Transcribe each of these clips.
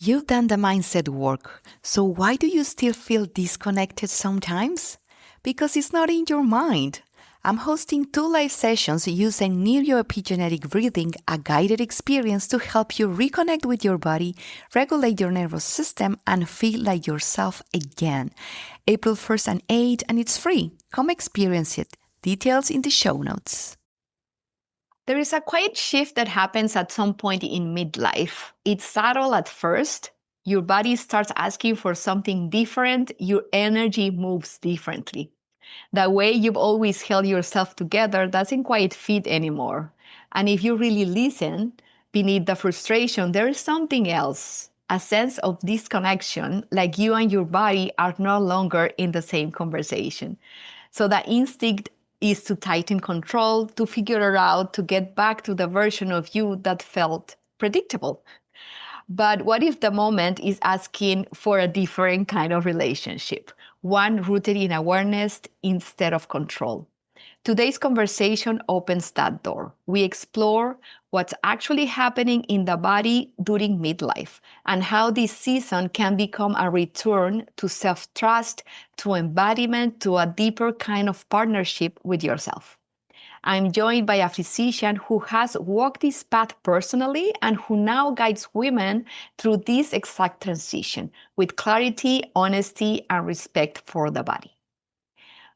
You've done the mindset work, so why do you still feel disconnected sometimes? Because it's not in your mind. I'm hosting 2 live sessions using neuroepigenetic breathing, a guided experience to help you reconnect with your body, regulate your nervous system, and feel like yourself again. April 1st and 8th, and it's free. Come experience it. Details in the show notes. There is a quiet shift that happens at some point in midlife. It's subtle at first. Your body starts asking for something different. Your energy moves differently. The way you've always held yourself together doesn't quite fit anymore. And if you really listen, beneath the frustration, there is something else, a sense of disconnection, like you and your body are no longer in the same conversation. So the instinct is to tighten control, to figure it out, to get back to the version of you that felt predictable. But what if the moment is asking for a different kind of relationship, one rooted in awareness instead of control? Today's conversation opens that door. We explore what's actually happening in the body during midlife and how this season can become a return to self trust, to embodiment, to a deeper kind of partnership with yourself. I'm joined by a physician who has walked this path personally and who now guides women through this exact transition with clarity, honesty, and respect for the body.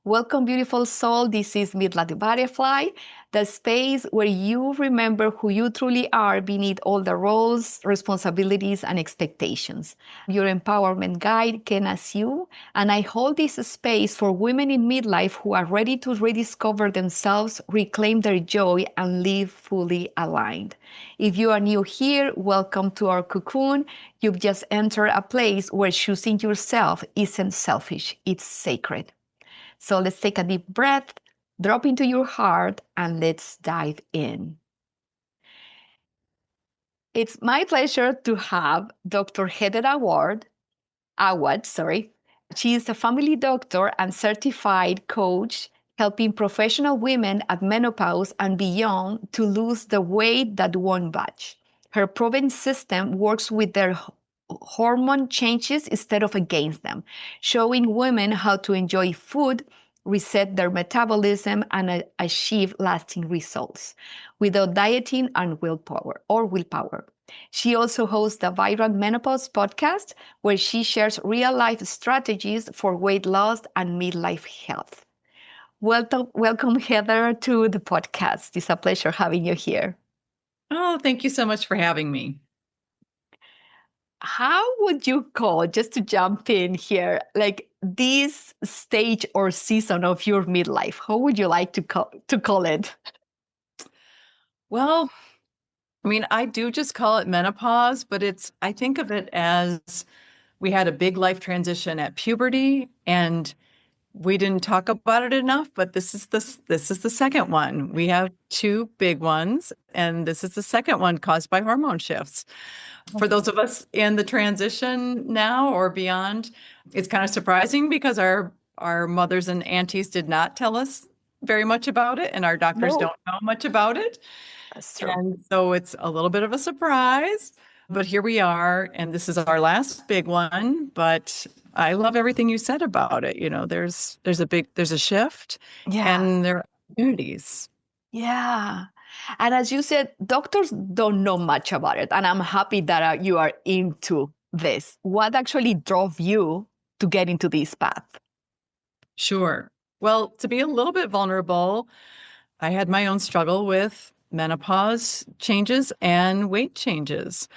Welcome, beautiful soul. This is Midlife Butterfly, the space where you remember who you truly are beneath all the roles, responsibilities, and expectations. Your empowerment guide, Ken, as you, and I hold this space for women in midlife who are ready to rediscover themselves, reclaim their joy, and live fully aligned. If you are new here, welcome to our cocoon. You've just entered a place where choosing yourself isn't selfish, it's sacred. So let's take a deep breath, drop into your heart, and let's dive in. It's my pleasure to have Dr. Heather Awad. She is a family doctor and certified coach helping professional women at menopause and beyond to lose the weight that won't budge. Her proven system works with their hormone changes instead of against them, showing women how to enjoy food, reset their metabolism, and achieve lasting results without dieting and willpower. She also hosts the Vibrant Menopause podcast, where she shares real life strategies for weight loss and midlife health. Welcome, Heather, to the podcast. It's a pleasure having you here. Oh, thank you so much for having me. How would you call, just to jump in here, like this stage or season of your midlife? How would you like to call it? Well, I mean, I do just call it menopause, but I think of it as we had a big life transition at puberty and we didn't talk about it enough, but this is the second one. We have two big ones, and this is the second one caused by hormone shifts. For those of us in the transition now or beyond, it's kind of surprising because our mothers and aunties did not tell us very much about it, and our doctors don't know much about it. That's true. And so it's a little bit of a surprise, but here we are, and this is our last big one. But I love everything you said about it. You know, there's a shift, and there are opportunities. Yeah. And as you said, doctors don't know much about it. And I'm happy that you are into this. What actually drove you to get into this path? Sure. Well, to be a little bit vulnerable, I had my own struggle with menopause changes and weight changes.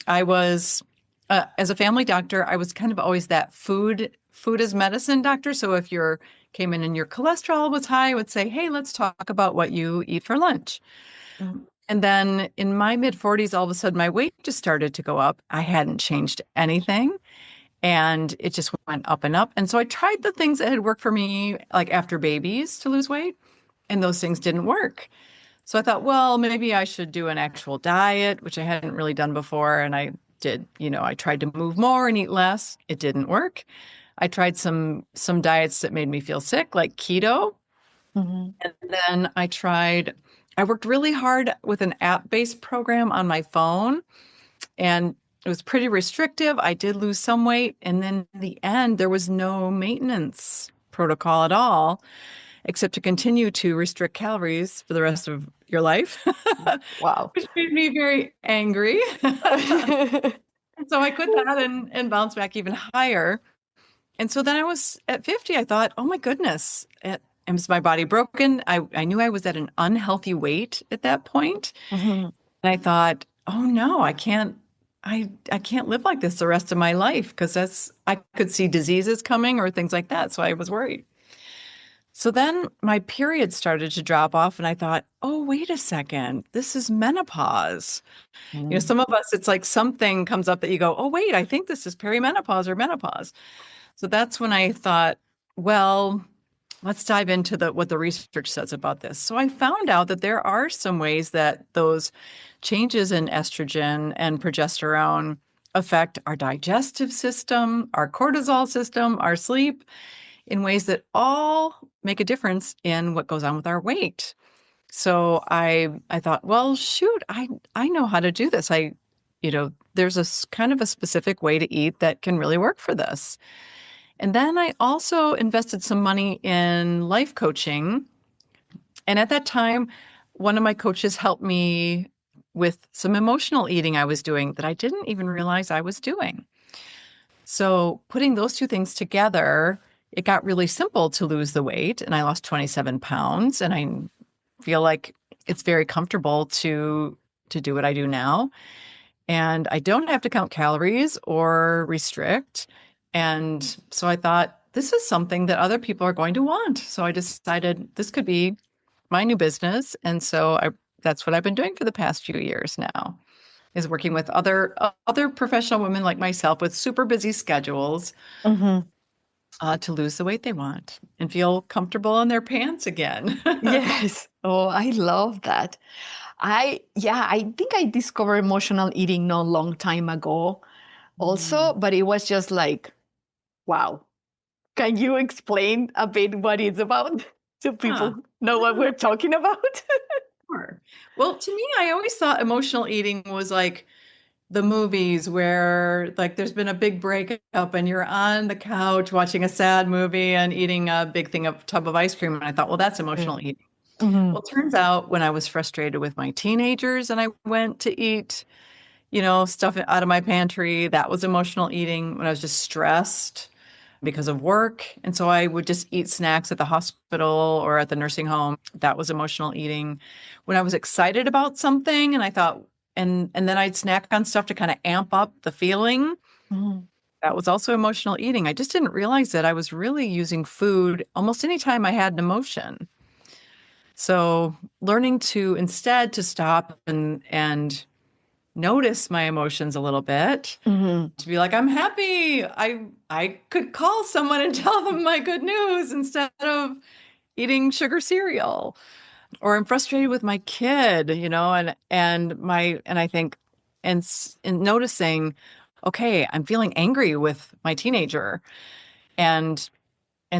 I was, as a family doctor, I was kind of always that food is medicine doctor. So if you came in and your cholesterol was high, I would say, hey, let's talk about what you eat for lunch. Mm. And then in my mid 40s, all of a sudden my weight just started to go up. I hadn't changed anything. And it just went up and up. And so I tried the things that had worked for me, like after babies to lose weight, and those things didn't work. So I thought, well, maybe I should do an actual diet, which I hadn't really done before. And I did, I tried to move more and eat less. It didn't work. I tried some diets that made me feel sick, like keto. Mm-hmm. And then I worked really hard with an app-based program on my phone. And it was pretty restrictive. I did lose some weight. And then in the end, there was no maintenance protocol at all, except to continue to restrict calories for the rest of your life, Wow. which made me very angry. And so I quit that and bounced back even higher. And so then I was at 50, I thought, oh my goodness, is my body broken? I knew I was at an unhealthy weight at that point. Mhm. And I thought, oh no, I can't live like this the rest of my life because I could see diseases coming or things like that. So I was worried. So then my period started to drop off and I thought, oh, wait a second, this is menopause. Mm. Some of us, it's like something comes up that you go, oh, wait, I think this is perimenopause or menopause. So that's when I thought, well, let's dive into what the research says about this. So I found out that there are some ways that those changes in estrogen and progesterone affect our digestive system, our cortisol system, our sleep in ways that all make a difference in what goes on with our weight. So I thought, well, shoot, I know how to do this. There's kind of a specific way to eat that can really work for this. And then I also invested some money in life coaching. And at that time, one of my coaches helped me with some emotional eating I was doing that I didn't even realize I was doing. So putting those two things together, it got really simple to lose the weight. And I lost 27 pounds. And I feel like it's very comfortable to do what I do now. And I don't have to count calories or restrict. And so I thought, this is something that other people are going to want. So I decided this could be my new business. And so that's what I've been doing for the past few years now, is working with other professional women like myself with super busy schedules Mhm. to lose the weight they want and feel comfortable in their pants again. Yes. Oh, I love that. I think I discovered emotional eating not long time ago also, Mm. but it was just like, wow. Can you explain a bit what it's about so Huh. people know what we're talking about? Sure. Well, to me, I always thought emotional eating was like the movies where like there's been a big breakup and you're on the couch watching a sad movie and eating a big tub of ice cream. And I thought, well, that's emotional eating. Mhm. Well, it turns out when I was frustrated with my teenagers and I went to eat, stuff out of my pantry, that was emotional eating. When I was just stressed because of work. And so I would just eat snacks at the hospital or at the nursing home. That was emotional eating. When I was excited about something and I thought, and then I'd snack on stuff to kind of amp up the feeling. Mhm. That was also emotional eating. I just didn't realize that I was really using food almost anytime I had an emotion. So learning to instead to stop and notice my emotions a little bit, Mhm. to be like, I'm happy. I could call someone and tell them my good news instead of eating sugar cereal. Or I'm frustrated with my kid, and I think and noticing, okay, I'm feeling angry with my teenager and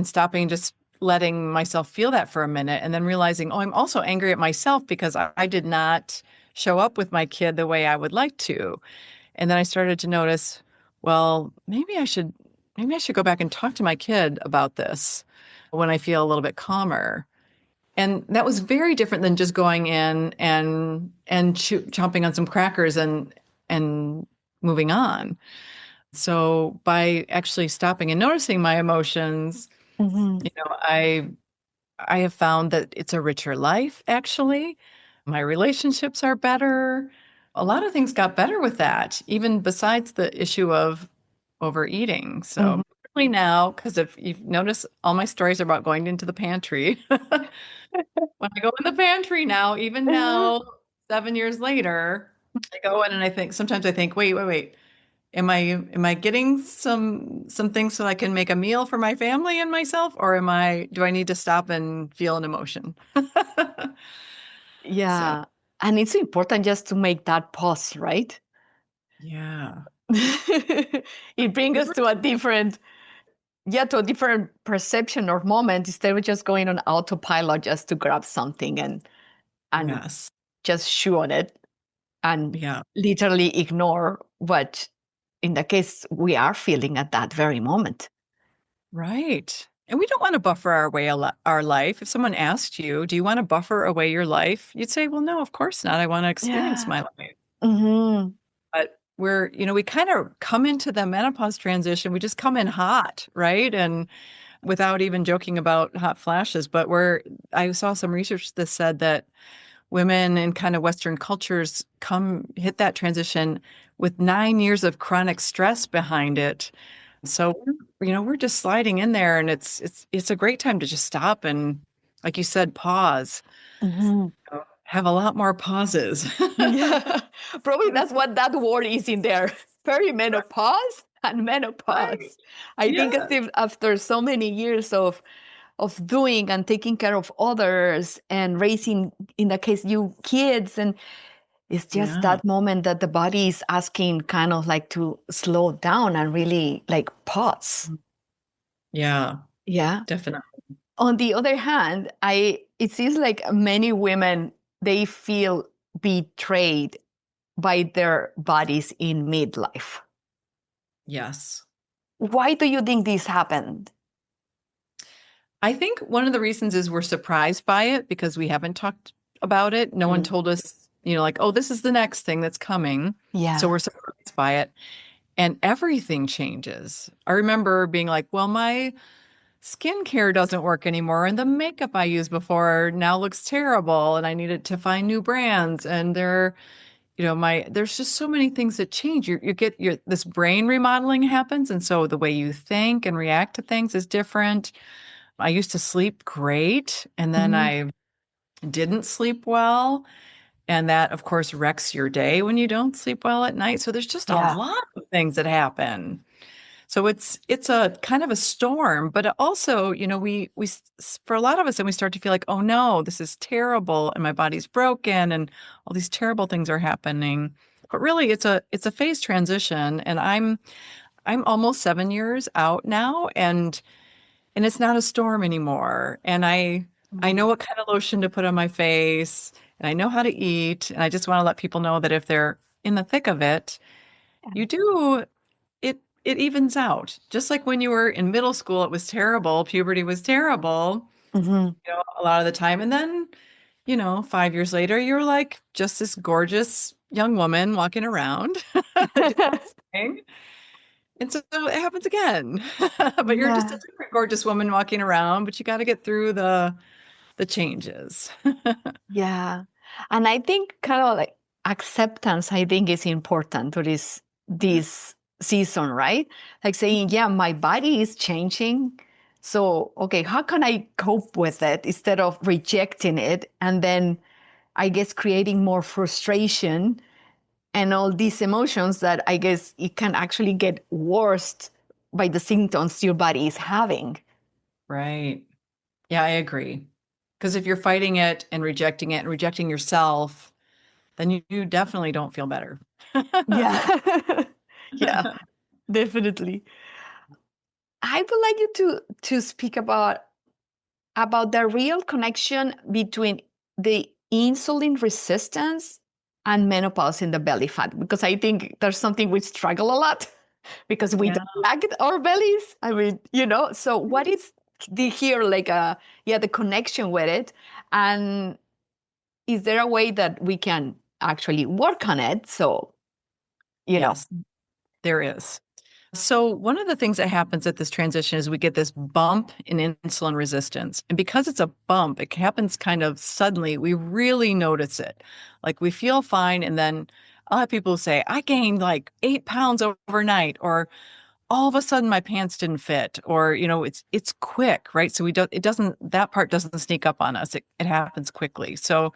stopping, just letting myself feel that for a minute and then realizing, oh, I'm also angry at myself because I did not show up with my kid the way I would like to. And then I started to notice, well, maybe I should go back and talk to my kid about this when I feel a little bit calmer. And that was very different than just going in and chomping on some crackers and moving on. So by actually stopping and noticing my emotions, Mhm. I have found that it's a richer life, actually. My relationships are better. A lot of things got better with that, even besides the issue of overeating. So, Mhm. really now, because if you've noticed, all my stories are about going into the pantry. When I go in the pantry now, even now, 7 years later, I go in and sometimes I think, wait. Am I getting some things so I can make a meal for my family and myself, or do I need to stop and feel an emotion? So, Yeah. And it's important just to make that pause, right? yeah. It brings us to a different, yeah, to a different perception or moment instead of just going on autopilot just to grab something and Yes. just chew on it and Yeah. literally ignore what in the case we are feeling at that very moment. Right. And we don't want to buffer our life. If someone asked you, do you want to buffer away your life? You'd say, well, no, of course not. I want to experience Yeah. my life. Hmm. But we kind of come into the menopause transition. We just come in hot, right? And without even joking about hot flashes, but I saw some research that said that women in kind of Western cultures hit that transition with 9 years of chronic stress behind it. So, we're just sliding in there, and it's a great time to just stop and, like you said, pause. Hmm. Have a lot more pauses. Yeah, probably that's what that word is in there. Perimenopause and Right. menopause. I think as Yeah. if after so many years of doing and taking care of others and raising, in that case, you kids, and it's just Yeah. that moment that the body is asking kind of like to slow down and really like pause. Yeah, Yeah. definitely. On the other hand, it seems like many women, they feel betrayed by their bodies in midlife. Yes. Why do you think this happened? I think one of the reasons is we're surprised by it because we haven't talked about it. No one Mm. told us, like, oh, this is the next thing that's coming. So Yeah. we're surprised by it. And everything changes. I remember being like, well, my skincare doesn't work anymore. And the makeup I used before now looks terrible. And I needed to find new brands. And there's just so many things that change. You get this brain remodeling happens. And so the way you think and react to things is different. I used to sleep great, and then Mhm. I didn't sleep well. And that, of course, wrecks your day when you don't sleep well at night. So there's just a Yeah. lot of things that happen. So it's a kind of a storm, but it also, for a lot of us, and we start to feel like, oh no, this is terrible, and my body's broken, and all these terrible things are happening. But really, it's a phase transition, and I'm almost 7 years out now, and it's not a storm anymore. And I know Mhm. what kind of lotion to put on my face, and I know how to eat, and I just want to let people know that if they're in the thick of it, you do it evens out. Just like when you were in middle school, it was terrible, puberty was terrible, Mhm. a lot of the time. And then, 5 years later, you're like just this gorgeous young woman walking around doing thing. And so it happens again. But you're just a Yeah. different gorgeous woman walking around, but you got to get through the changes. Yeah. And I think kind of like acceptance, I think, is important to this season, right? Like saying, yeah, my body is changing. So, okay, how can I cope with it instead of rejecting it and then I guess creating more frustration and all these emotions that I guess it can actually get worse by the symptoms your body is having. Right. Yeah, I agree. Because if you're fighting it and rejecting yourself, then you definitely don't feel better. Yeah. Yeah, definitely. I would like you to speak about the real connection between the insulin resistance and menopause in the belly fat, because I think there's something we struggle a lot because we Yeah. don't like our bellies. I mean, so what is the here like the connection with it, and is there a way that we can actually work on it? So, you know. Yes, there is. So, one of the things that happens at this transition is we get this bump in insulin resistance. And because it's a bump, it happens kind of suddenly. We really notice it. Like we feel fine. And then I'll have people say, I gained like 8 pounds overnight, or all of a sudden my pants didn't fit, or, it's quick, right? So that part doesn't sneak up on us. It happens quickly. So,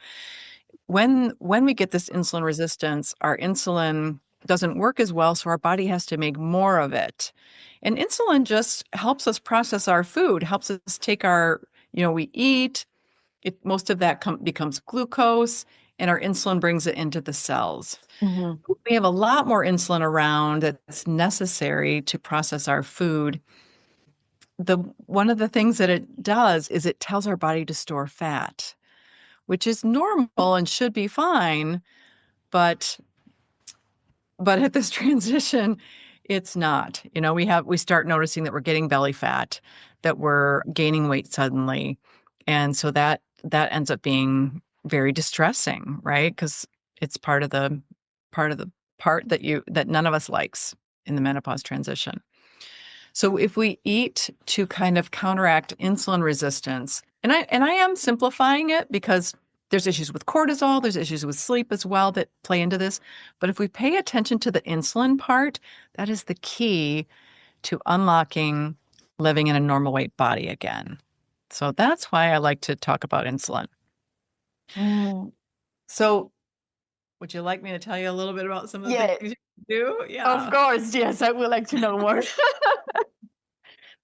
when we get this insulin resistance, our insulin doesn't work as well, so our body has to make more of it. And insulin just helps us process our food, helps us take we eat, most of that becomes glucose, and our insulin brings it into the cells. Mhm. We have a lot more insulin around that's necessary to process our food. One of the things that it does is it tells our body to store fat, which is normal and should be fine. But at this transition, It's not. We start noticing that we're getting belly fat, that we're gaining weight suddenly. And so that ends up being very distressing, right? Because it's part of the part that none of us likes in the menopause transition. So if we eat to kind of counteract insulin resistance, and I am simplifying it because there's issues with cortisol, there's issues with sleep as well that play into this. But if we pay attention to the insulin part, that is the key to unlocking living in a normal weight body again. So that's why I like to talk about insulin. Mm, So would you like me to tell you a little bit about some of the yeah, things you do? of Yeah. course. Yes, I would like to know more.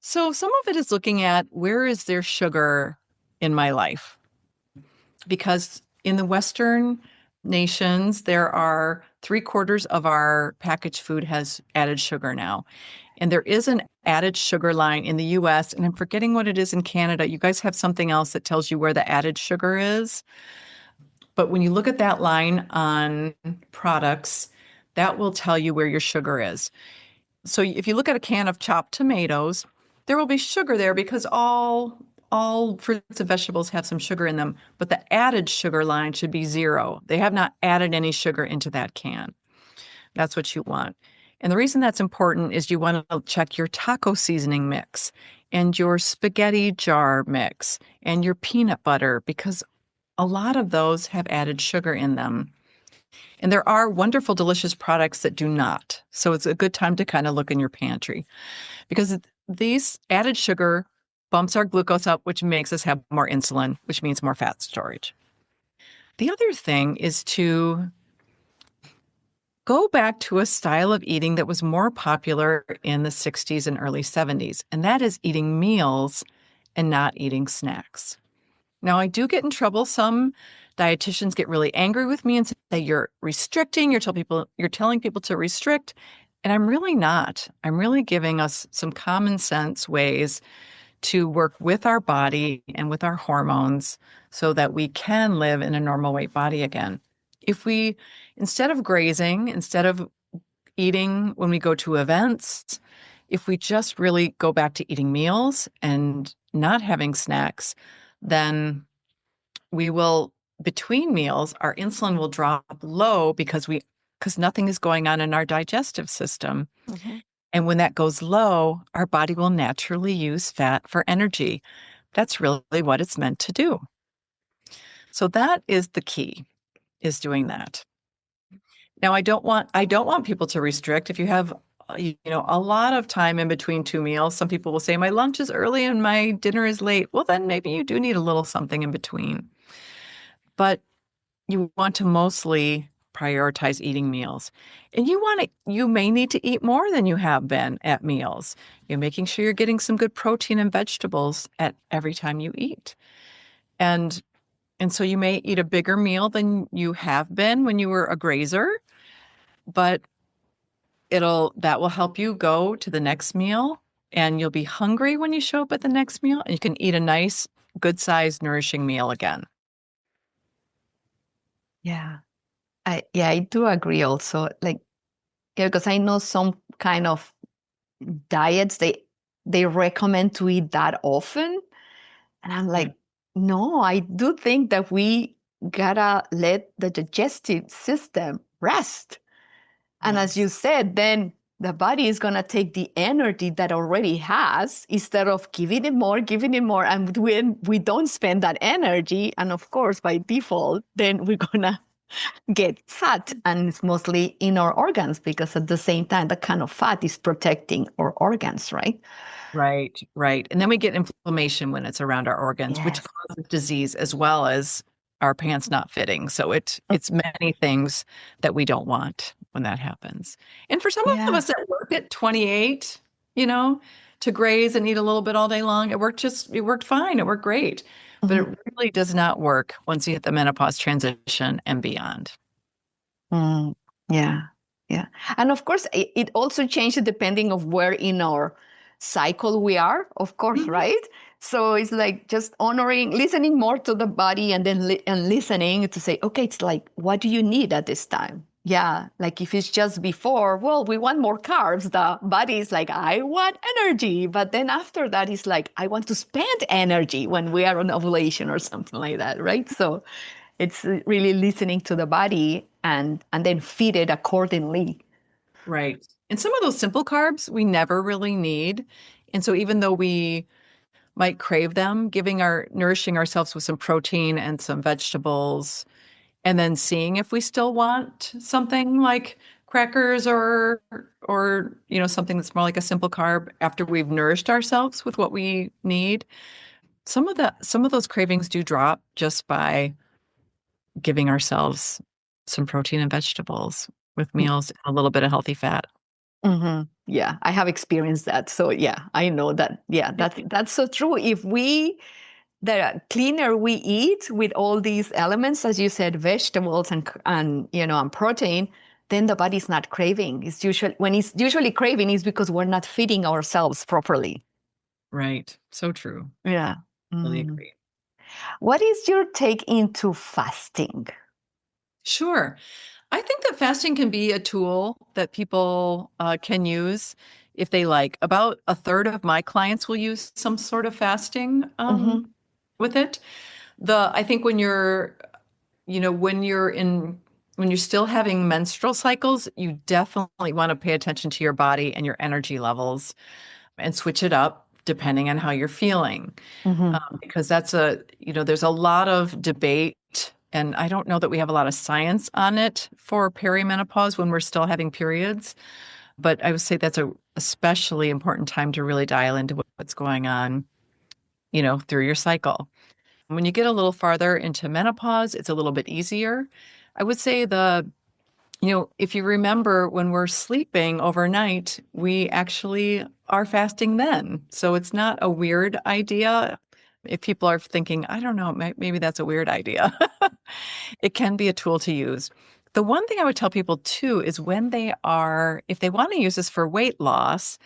So some of it is looking at where is there sugar in my life? Because in the Western nations, there are 3/4 of our packaged food has added sugar now. And there is an added sugar line in the US, and I'm forgetting what it is in Canada. You guys have something else that tells you where the added sugar is. But when you look at that line on products, that will tell you where your sugar is. So if you look at a can of chopped tomatoes, there will be sugar there because all fruits and vegetables have some sugar in them, but the added sugar line should be 0. They have not added any sugar into that can. That's what you want. And the reason that's important is you want to check your taco seasoning mix and your spaghetti jar mix and your peanut butter because a lot of those have added sugar in them. And there are wonderful, delicious products that do not. So it's a good time to kind of look in your pantry because these added sugar bumps our glucose up, which makes us have more insulin, which means more fat storage. The other thing is to go back to a style of eating that was more popular in the 60s and early 70s, and that is eating meals and not eating snacks. Now, I do get in trouble. Some dietitians get really angry with me and say, you're restricting, you're telling people to restrict. And I'm really not. I'm really giving us some common sense ways to work with our body and with our hormones so that we can live in a normal weight body again. If we, instead of grazing, instead of eating when we go to events, if we just really go back to eating meals and not having snacks, then we will, between meals, our insulin will drop low because nothing is going on in our digestive system. Mhm. And when that goes low, our body will naturally use fat for energy. That's really what it's meant to do. So that is the key, is doing that. Now, I don't want people to restrict. If you have a lot of time in between two meals, some people will say my lunch is early and my dinner is late. Well, then maybe you do need a little something in between. But you want to mostly prioritize eating meals. And you may need to eat more than you have been at meals. You're making sure you're getting some good protein and vegetables at every time you eat. And and so you may eat a bigger meal than you have been when you were a grazer, but that will help you go to the next meal and you'll be hungry when you show up at the next meal and you can eat a nice, good-sized, nourishing meal again. Yeah. I do agree also. Like, yeah, because I know some kind of diets they recommend to eat that often. And I'm Yeah. like, no, I do think that we gotta let the digestive system rest. And as you Yes. said, then the body is gonna take the energy that already has instead of giving it more. And when we don't spend that energy, and of course by default, then we're gonna get fat, and it's mostly in our organs because at the same time, the kind of fat is protecting our organs, right? Right, right. And then we get inflammation when it's around our organs, which Yes. causes disease as well as our pants not fitting. So it's many things that we don't want when that happens. And for some of Yeah. us that work at 28, you know, to graze and eat a little bit all day long, it worked fine. It worked great. But Mhm. it really does not work once you hit the menopause transition and beyond. Mm, yeah, yeah. And of course, it also changes depending of where in our cycle we are, of course, Mhm. right? So it's like just honoring, listening more to the body, and then and listening to say, okay, it's like, what do you need at this time? Yeah, like if it's just before, well, we want more carbs. The body is like, I want energy. But then after that, it's like, I want to spend energy when we are on ovulation or something like that, right? So it's really listening to the body and then feed it accordingly. Right. And some of those simple carbs we never really need. And so even though we might crave them, nourishing ourselves with some protein and some vegetables, and then seeing if we still want something like crackers or something that's more like a simple carb after we've nourished ourselves with what we need. Some of those cravings do drop just by giving ourselves some protein and vegetables with meals and a little bit of healthy fat. Yeah, I have experienced that. So yeah, I know that. Yeah, that's so true. The cleaner we eat with all these elements, as you said, vegetables and protein, then the body's not craving. It's usually when it's usually craving is because we're not feeding ourselves properly. Right. So true. Yeah. Really Mm. agree. What is your take into fasting? Sure. I think that fasting can be a tool that people can use if they like. About a third of my clients will use some sort of fasting Hmm. with it. I think when you're still having menstrual cycles, you definitely want to pay attention to your body and your energy levels and switch it up depending on how you're feeling. Hmm. Because there's a lot of debate, and I don't know that we have a lot of science on it for perimenopause when we're still having periods. But I would say that's a especially important time to really dial into what's going on, through your cycle. When you get a little farther into menopause, it's a little bit easier. I would say if you remember when we're sleeping overnight, we actually are fasting then. So it's not a weird idea. If people are thinking, I don't know, maybe that's a weird idea, it can be a tool to use. The one thing I would tell people too is if they want to use this for weight loss,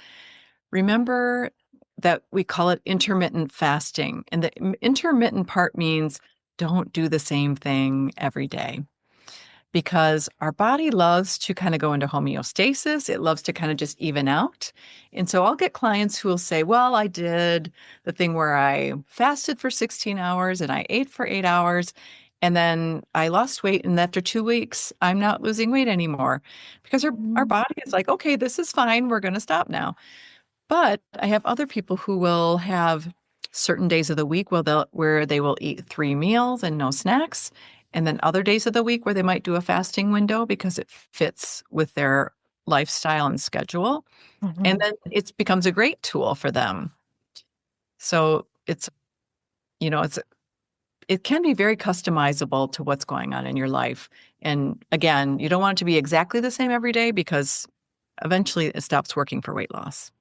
remember that we call it intermittent fasting. And the intermittent part means don't do the same thing every day because our body loves to kind of go into homeostasis. It loves to kind of just even out. And so I'll get clients who will say, well, I did the thing where I fasted for 16 hours and I ate for 8 hours. And then I lost weight. And after 2 weeks, I'm not losing weight anymore because our body is like, okay, this is fine. We're going to stop now. But I have other people who will have certain days of the week where they will eat 3 meals and no snacks, and then other days of the week where they might do a fasting window because it fits with their lifestyle and schedule. And Hmm. then it becomes a great tool for them. So you know, it's it can be very customizable to what's going on in your life. And again, you don't want it to be exactly the same every day because eventually it stops working for weight loss.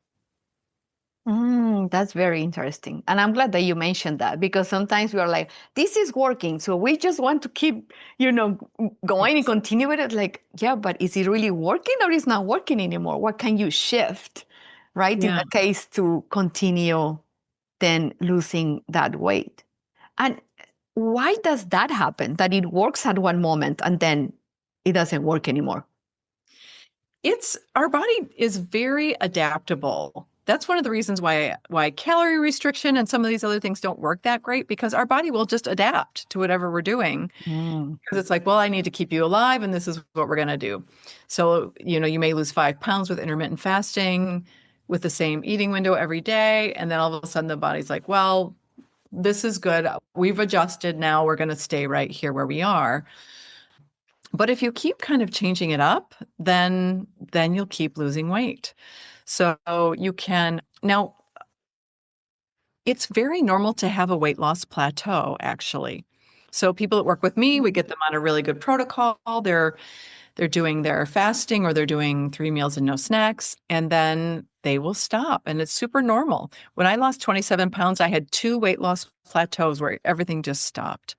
That's very interesting. And I'm glad that you mentioned that because sometimes we are like, this is working. So we just want to keep, going and Yes. continue with it. Like, yeah, but is it really working or is not working anymore? What can you shift, right? In Yeah. that case, to continue then losing that weight. And why does that happen? That it works at one moment and then it doesn't work anymore? It's Our body is very adaptable. That's one of the reasons why calorie restriction and some of these other things don't work that great because our body will just adapt to whatever we're doing. Mm. Because it's like, well, I need to keep you alive, and this is what we're going to do. So, you may lose 5 pounds with intermittent fasting with the same eating window every day. And then all of a sudden the body's like, well, this is good. We've adjusted now. We're going to stay right here where we are. But if you keep kind of changing it up, then you'll keep losing weight. So you can now it's very normal to have a weight loss plateau actually. So people that work with me, we get them on a really good protocol. They're doing their fasting or they're doing 3 meals and no snacks and then they will stop and it's super normal. When I lost 27 pounds, I had 2 weight loss plateaus where everything just stopped.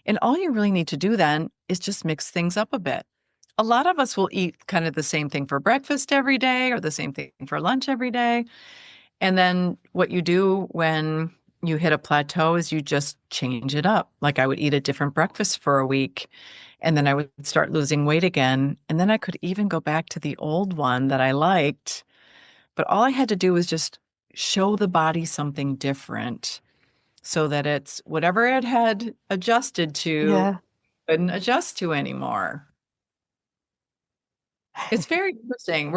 And all you really need to do then is just mix things up a bit. A lot of us will eat kind of the same thing for breakfast every day or the same thing for lunch every day. And then what you do when you hit a plateau is you just change it up. Like I would eat a different breakfast for a week And then I would start losing weight again. And then I could even go back to the old one that I liked. But all I had to do was just show the body something different so that it's whatever it had adjusted to, Yeah. couldn't adjust to anymore. It's very interesting.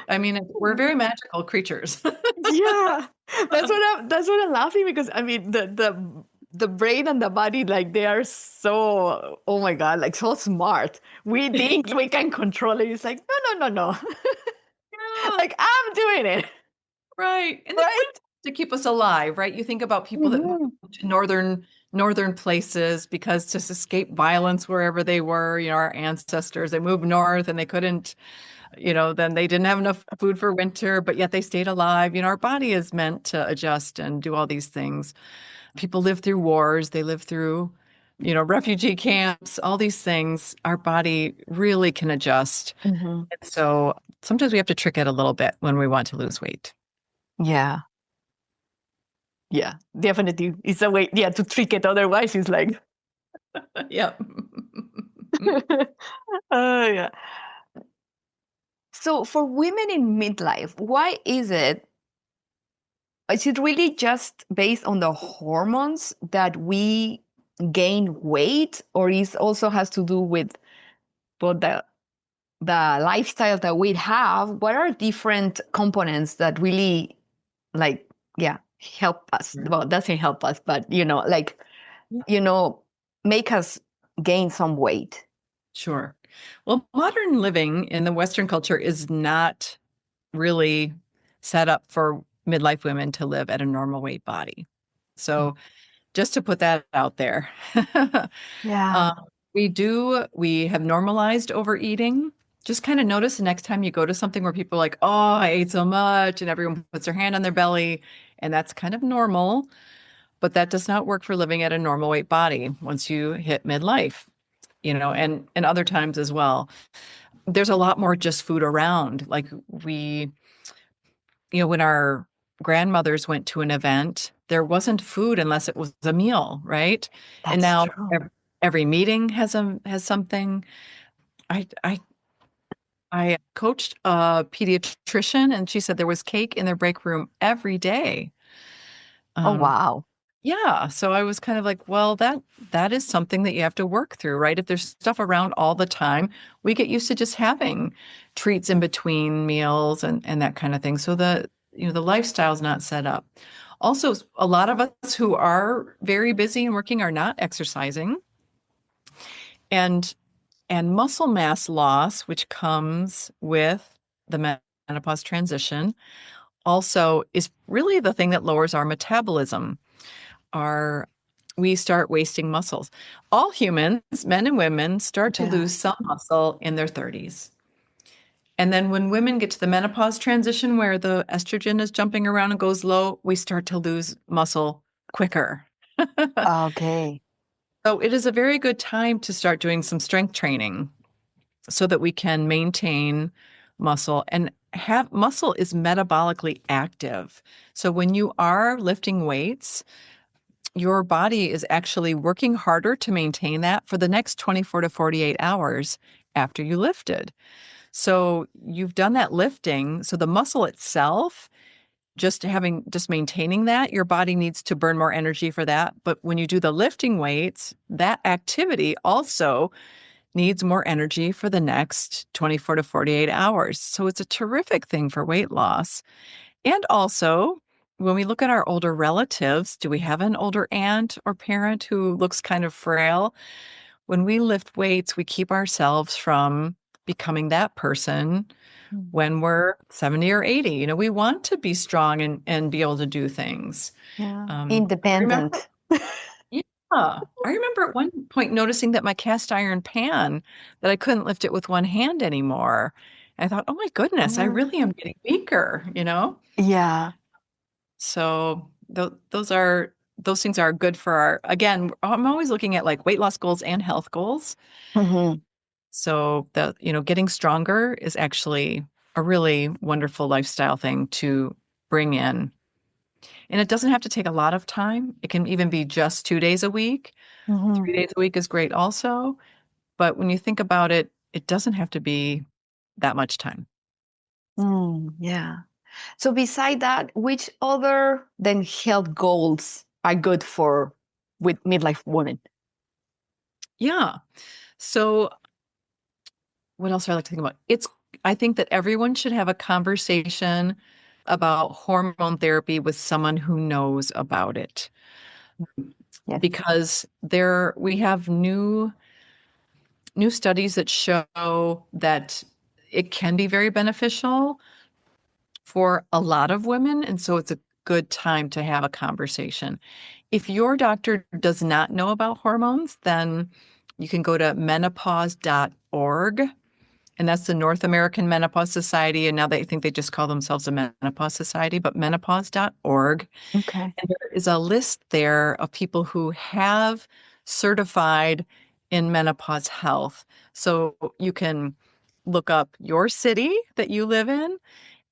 I mean, we're very magical creatures. Yeah. That's what I'm laughing, because I mean the brain and the body, like, they are so, oh my God, like, so smart. We think we can control it. It's like, no. Yeah, Like, I'm doing it. right. And they put Right? it to keep us alive, right? You think about people that moved Mhm. to northern places because to escape violence wherever they were, our ancestors, they moved north and they couldn't, then they didn't have enough food for winter, but yet they stayed alive. Our body is meant to adjust and do all these things. People live through wars, they live through, refugee camps, all these things. Our body really can adjust. Mhm. And so sometimes we have to trick it a little bit when we want to lose weight. Yeah. Yeah. Definitely. It's a way, yeah, to trick it. Otherwise, it's like, Yep. oh, yeah. So for women in midlife, why is it really just based on the hormones that we gain weight, or is also has to do with both the lifestyle that we have? What are different components that really, like, yeah, help us? Well, doesn't help us, but like, you know, make us gain some weight. Sure. Well, modern living in the Western culture is not really set up for midlife women to live at a normal weight body. So just to put that out there. Yeah, Um, we have normalized overeating. Just kind of notice the next time you go to something where people are like, oh, I ate so much, and everyone puts their hand on their belly, and that's kind of normal, but that does not work for living at a normal weight body once you hit midlife, and other times as well. There's a lot more just food around. Like when our grandmothers went to an event, there wasn't food unless it was a meal, right? And that's now true. every meeting has something. I I I coached a pediatrician, and she said there was cake in their break room every day. Oh, Um, wow. yeah, so I was kind of like, well, that is something that you have to work through, right? If there's stuff around all the time, we get used to just having treats in between meals and that kind of thing. So the lifestyle's not set up. Also, a lot of us who are very busy and working are not exercising. And and muscle mass loss, which comes with the menopause transition, also is really the thing that lowers our metabolism. Our We start wasting muscles. All humans, men and women, start to Yeah. lose some muscle in their 30s. And then when women get to the menopause transition where the estrogen is jumping around and goes low, we start to lose muscle quicker. Okay. So it is a very good time to start doing some strength training so that we can maintain muscle and have muscle is metabolically active. So when you are lifting weights, your body is actually working harder to maintain that for the next 24 to 48 hours after you lifted. So you've done that lifting. So the muscle itself, just maintaining that, your body needs to burn more energy for that. But when you do the lifting weights, that activity also needs more energy for the next 24 to 48 hours. So it's a terrific thing for weight loss. And also, when we look at our older relatives, do we have an older aunt or parent who looks kind of frail? When we lift weights, we keep ourselves from becoming that person Mm. when we're 70 or 80. We want to be strong and be able to do things. Yeah. I remember, Independent. yeah, I remember at one point noticing that my cast iron pan, that I couldn't lift it with one hand anymore. I thought, oh my goodness, I Mm. really am getting weaker. Yeah. So those things are good for again, I'm always looking at like weight loss goals and health goals. Hmm. So getting stronger is actually a really wonderful lifestyle thing to bring in. And it doesn't have to take a lot of time. It can even be just 2 days a week. Hmm. 3 days a week is great also. But when you think about it, it doesn't have to be that much time. Yeah. So beside that, which other then health goals are good for with midlife women? Yeah. So what else do I like to think about? I think that everyone should have a conversation about hormone therapy with someone who knows about it, Yes. because we have new studies that show that it can be very beneficial for a lot of women, and so it's a good time to have a conversation. If your doctor does not know about hormones, then you can go to menopause.org. And that's the North American Menopause Society. And now they think they just call themselves a menopause society, but menopause.org. Okay. And there is a list there of people who have certified in menopause health. So you can look up your city that you live in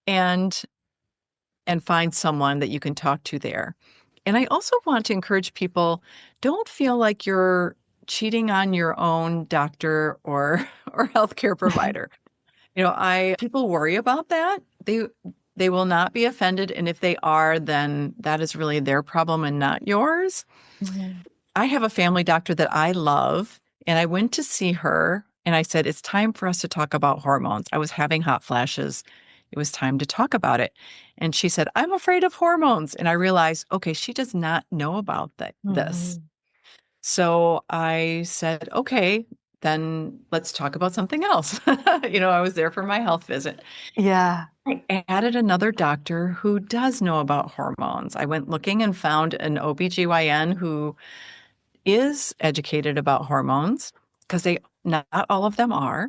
and find someone that you can talk to there. And I also want to encourage people, don't feel like you're cheating on your own doctor or or healthcare provider. I people worry about that. They will not be offended, and if they are, then that is really their problem and not yours. Mhm. I have a family doctor that I love, and I went to see her and I said, "It's time for us to talk about hormones." I was having hot flashes. It was time to talk about it. And she said, "I'm afraid of hormones." And I realized, okay, she does not know about this. Mhm. So I said, okay, then let's talk about something else. I was there for my health visit. Yeah. I added another doctor who does know about hormones. I went looking and found an OBGYN who is educated about hormones, because they not all of them are.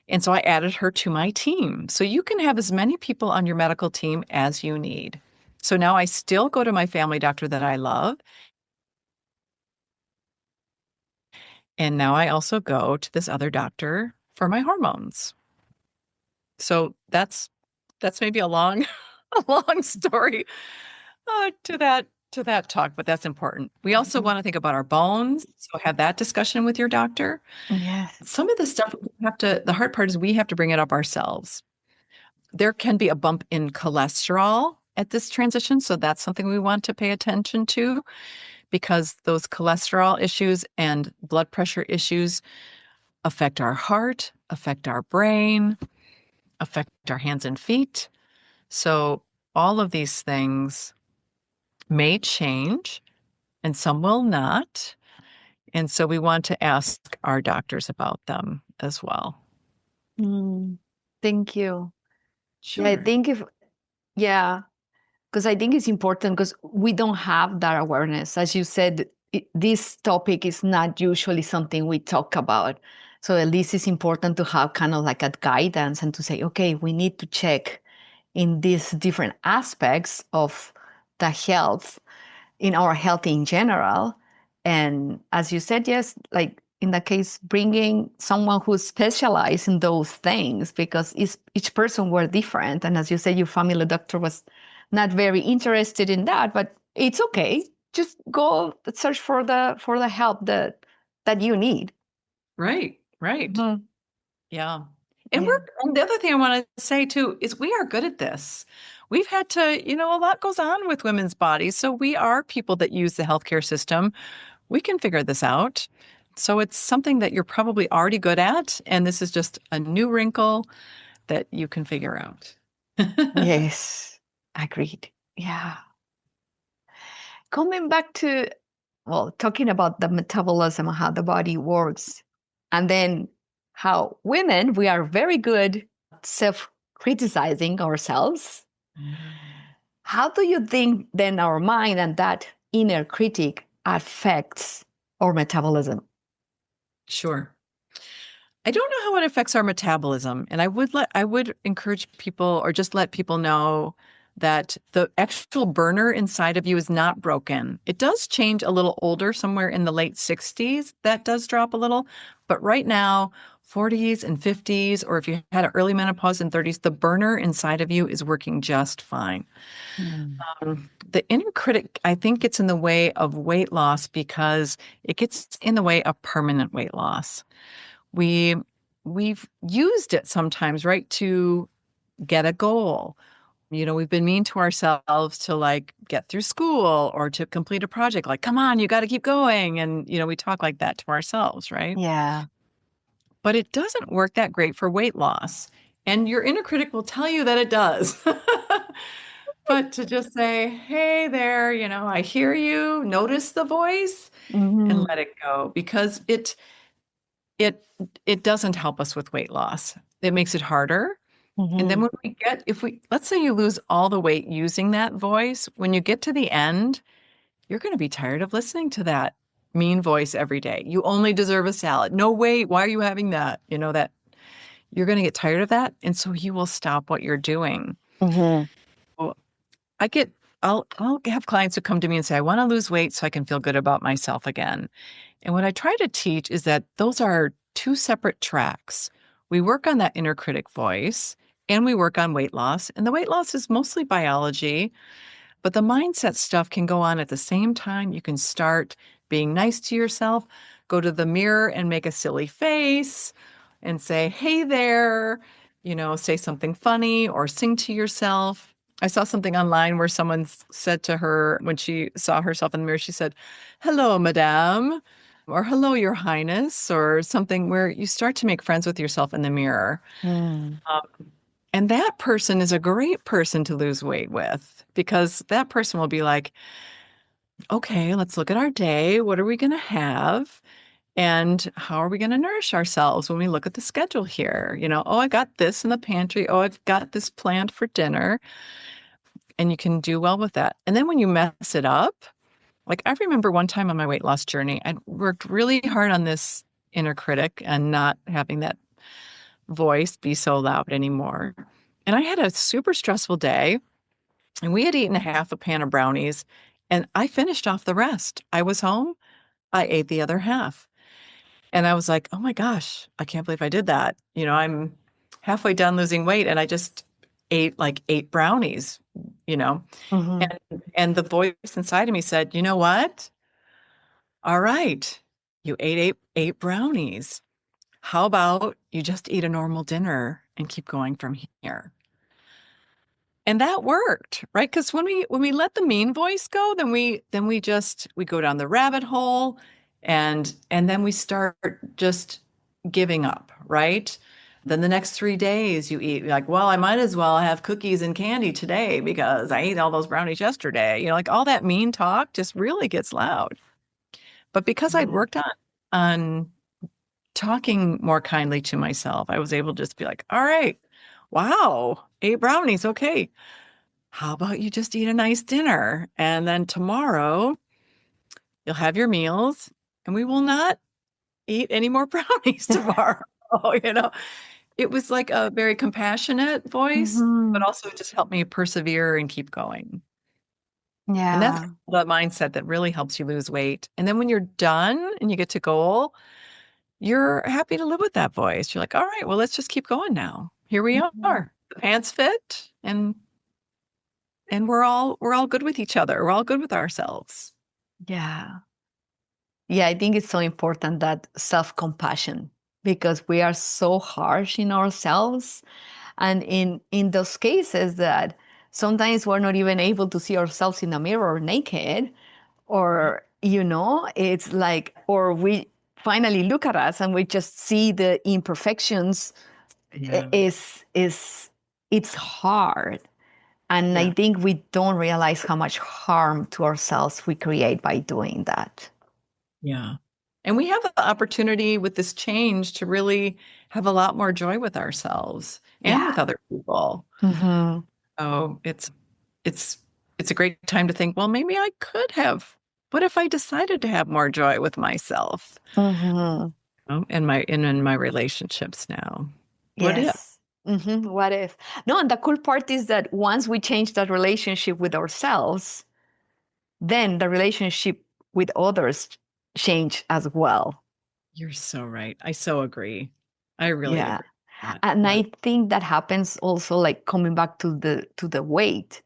And so I added her to my team. So you can have as many people on your medical team as you need. So now I still go to my family doctor that I love. And now I also go to this other doctor for my hormones. So that's maybe a long a long story to that talk, but that's important. We also Mhm. want to think about our bones, so have that discussion with your doctor. Yes. Some of the stuff the hard part is we have to bring it up ourselves. There can be a bump in cholesterol at this transition, so that's something we want to pay attention to, because those cholesterol issues and blood pressure issues affect our heart, affect our brain, affect our hands and feet. So all of these things may change and some will not. And so we want to ask our doctors about them as well. Mm. Thank you. Yeah, I Sure. think yeah, because I think it's important because we don't have that awareness. As you said, this topic is not usually something we talk about. So at least it's important to have kind of like a guidance and to say, okay, we need to check in these different aspects of the health, in our health in general. And as you said, yes, like in that case, bringing someone who's specialized in those things, because each person were different. And as you said, your family doctor was not very interested in that, but it's okay. Just go search for the help that you need. Right. Right. Mhm. Yeah. Yeah. And the other thing I want to say too is we are good at this. We've had to, a lot goes on with women's bodies. So we are people that use the healthcare system. We can figure this out. So it's something that you're probably already good at. And this is just a new wrinkle that you can figure out. Yes. Agreed. Yeah. Coming back to, well, talking about the metabolism, how the body works, and then how women, we are very good self criticizing ourselves. How do you think then our mind and that inner critic affects our metabolism? Sure. I don't know how it affects our metabolism, and I would encourage people, or just let people know, that the actual burner inside of you is not broken. It does change a little older, somewhere in the late 60s. That does drop a little, but right now, 40s and 50s, or if you had an early menopause in 30s, the burner inside of you is working just fine. Mm. The inner critic, I think, gets in the way of weight loss because it gets in the way of permanent weight loss. we we've used it sometimes, right, to get a goal. We've been mean to ourselves to like get through school or to complete a project. Like, come on, you got to keep going. And, we talk like that to ourselves, right? Yeah. But it doesn't work that great for weight loss. And your inner critic will tell you that it does. But to just say, hey there, I hear you, notice the voice and Mm-hmm. let it go because it it doesn't help us with weight loss. It makes it harder. And then Mm-hmm. when if we, let's say you lose all the weight using that voice, when you get to the end, you're going to be tired of listening to that mean voice every day. You only deserve a salad. No, wait, why are you having that? That you're going to get tired of that. And so you will stop what you're doing. Mm-hmm. Well, I get, I'll have clients who come to me and say, I want to lose weight so I can feel good about myself again. And what I try to teach is that those are two separate tracks. We work on that inner critic voice and we work on weight loss. And the weight loss is mostly biology, but the mindset stuff can go on at the same time. You can start being nice to yourself, go to the mirror and make a silly face and say, hey there, say something funny or sing to yourself. I saw something online where someone said to her when she saw herself in the mirror, she said, hello, madame, or hello, your highness, or something where you start to make friends with yourself in the mirror. Mm. And that person is a great person to lose weight with because that person will be like, okay, let's look at our day. What are we going to have? And how are we going to nourish ourselves when we look at the schedule here? Oh, I got this in the pantry. Oh, I've got this planned for dinner. And you can do well with that. And then when you mess it up, like I remember one time on my weight loss journey, I worked really hard on this inner critic and not having that voice be so loud anymore. And I had a super stressful day, and we had eaten a half a pan of brownies, and I finished off the rest. I was home, I ate the other half. And I was like, oh my gosh, I can't believe I did that. I'm halfway done losing weight, and I just ate like 8 brownies, you know. Mm-hmm. And the voice inside of me said, you know what? All right, you ate eight brownies. How about you just eat a normal dinner and keep going from here? And that worked, right? Because when we let the mean voice go, then we go down the rabbit hole and then we start just giving up, right? Then the next 3 days you eat like, well, I might as well have cookies and candy today because I ate all those brownies yesterday. Like all that mean talk just really gets loud. But because I'd Yeah. worked on talking more kindly to myself, I was able to just be like, all right, wow, 8 brownies. Okay. How about you just eat a nice dinner? And then tomorrow you'll have your meals and we will not eat any more brownies tomorrow. You know, it was like a very compassionate voice, but Mm-hmm. also it just helped me persevere and keep going. And that's Yeah. the mindset that really helps you lose weight. And then when you're done and you get to goal, you're happy to live with that voice. You're like, all right, well, let's just keep going now. Here we Mhm. are. The pants fit and we're all good with each other. We're all good with ourselves. Yeah. Yeah, I think it's so important that self-compassion because we are so harsh in ourselves. And in those cases that sometimes we're not even able to see ourselves in the mirror naked, or it's like, or we finally look at us and we just see the imperfections. Yeah. Is it's hard. And I Yeah. think we don't realize how much harm to ourselves we create by doing that. Yeah. And we have the opportunity with this change to really have a lot more joy with ourselves and Yeah. with other people. Mm-hmm. Oh, it's it's a great time to think, well, maybe I could have. What if I decided to have more joy with myself? Mm-hmm. In my relationships now? What if? Yes. Mm-hmm. What if? No, and the cool part is that once we change that relationship with ourselves, then the relationship with others change as well. You're so right. I so agree. I really Yeah. agree with that. And Yeah. I think that happens also like coming back to the weight.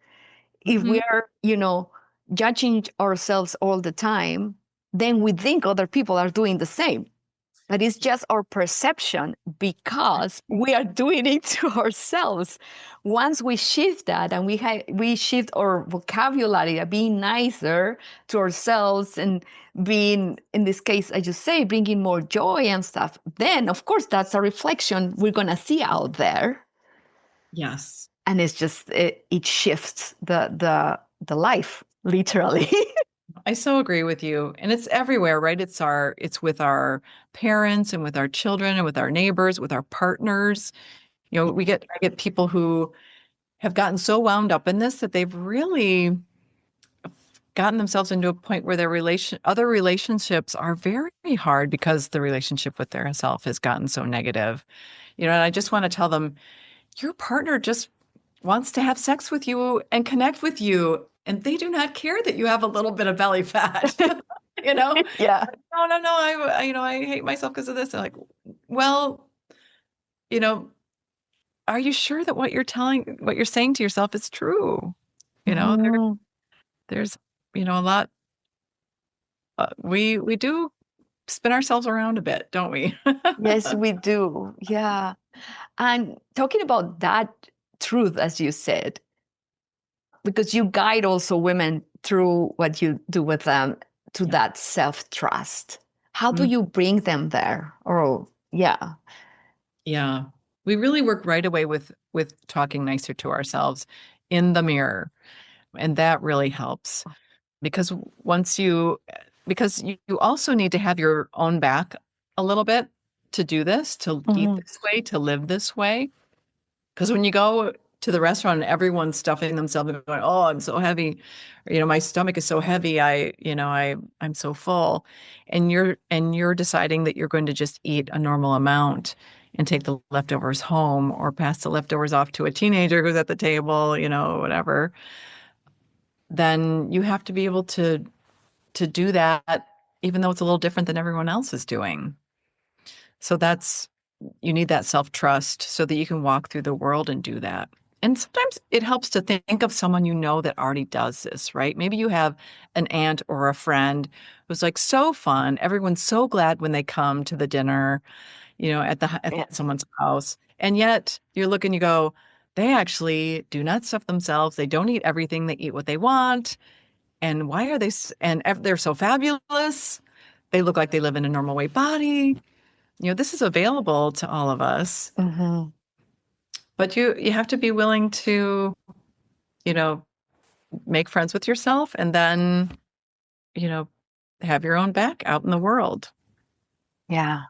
If we Mhm. are, judging ourselves all the time, then we think other people are doing the same. But it's just our perception because we are doing it to ourselves. Once we shift that and we shift our vocabulary, being nicer to ourselves and being, in this case, as you say, bringing more joy and stuff, then of course that's a reflection we're gonna see out there. Yes. And it's just it shifts the life, literally. I so agree with you. And it's everywhere, right? It's with our parents and with our children and with our neighbors, with our partners. You know, I get people who have gotten so wound up in this that they've really gotten themselves into a point where other relationships are very hard because the relationship with their self has gotten so negative. You know, and I just want to tell them, your partner just wants to have sex with you and connect with you, and they do not care that you have a little bit of belly fat. You know? Yeah. No, I hate myself because of this. I'm like, well, you know, are you sure that what you're saying to yourself is true? You know, Mhm. there's, a lot. We do spin ourselves around a bit, don't we? Yes, we do. Yeah. And talking about that truth, as you said, because you guide also women through what you do with them to Yeah. that self-trust. How do Mm, you bring them there? Or yeah. yeah. We really work right away with talking nicer to ourselves in the mirror, and that really helps because you also need to have your own back a little bit to do this, to eat Mhm. this way, to live this way. Because when you go to the restaurant and everyone's stuffing themselves and going, "Oh, I'm so heavy," or, my stomach is so heavy, I'm so full, and you're deciding that you're going to just eat a normal amount and take the leftovers home or pass the leftovers off to a teenager who's at the table, whatever, then you have to be able to do that even though it's a little different than everyone else is doing. So you need that self-trust so that you can walk through the world and do that. And sometimes it helps to think of someone that already does this, right? Maybe you have an aunt or a friend who's like so fun. Everyone's so glad when they come to the dinner, at Yeah. someone's house. And yet you look and you go, they actually do not stuff themselves. They don't eat everything. They eat what they want. And why are they, they're so fabulous. They look like they live in a normal weight body. This is available to all of us, Mhm. but you have to be willing to, you know, make friends with yourself and then, you know, have your own back out in the world. Yeah.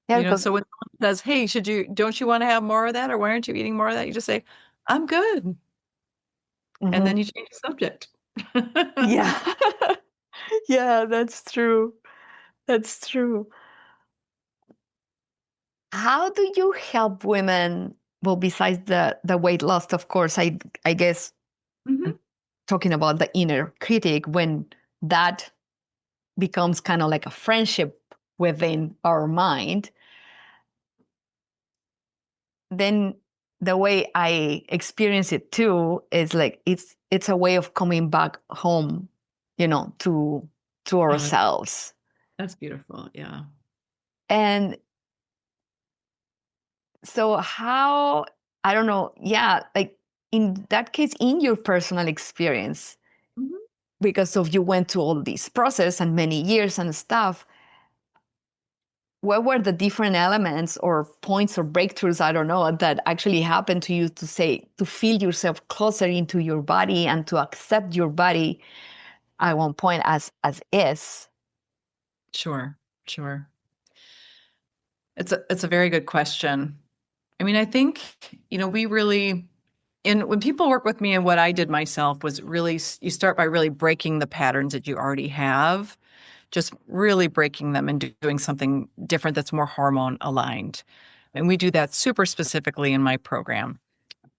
Yeah, because So when someone says, "Hey, don't you want to have more of that, or why aren't you eating more of that?" You just say, "I'm good," and then Mhm. you change the subject. Yeah. Yeah, that's true. That's true. How do you help women? Well, besides the weight loss, of course, I guess Mhm. talking about the inner critic when that becomes kind of like a friendship within our mind, then the way I experience it too is like it's a way of coming back home, to Oh, ourselves. that's beautiful. Yeah. And so how, I don't know, yeah, like in that case, in your personal experience, Mhm. because of you went through all this process and many years and stuff, what were the different elements or points or breakthroughs, I don't know, that actually happened to you to feel yourself closer into your body and to accept your body at one point as is? Sure. Sure. It's a very good question. I mean, I think, we really, when people work with me, and what I did myself was really, you start by really breaking the patterns that you already have, just really breaking them and doing something different that's more hormone aligned. And we do that super specifically in my program.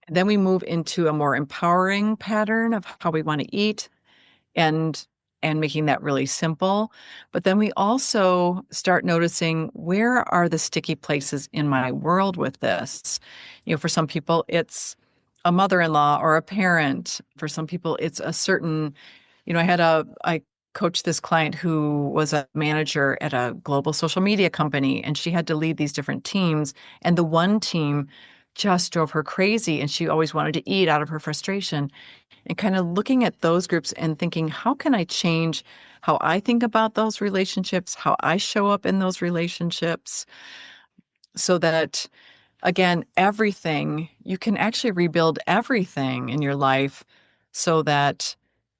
And then we move into a more empowering pattern of how we want to eat, and making that really simple. But then we also start noticing, where are the sticky places in my world with this? For some people it's a mother-in-law or a parent. For some people it's a certain, I coach this client who was a manager at a global social media company, and she had to lead these different teams. And the one team just drove her crazy, and she always wanted to eat out of her frustration. And kind of looking at those groups and thinking, how can I change how I think about those relationships, how I show up in those relationships, so that, again, everything, you can actually rebuild everything in your life so that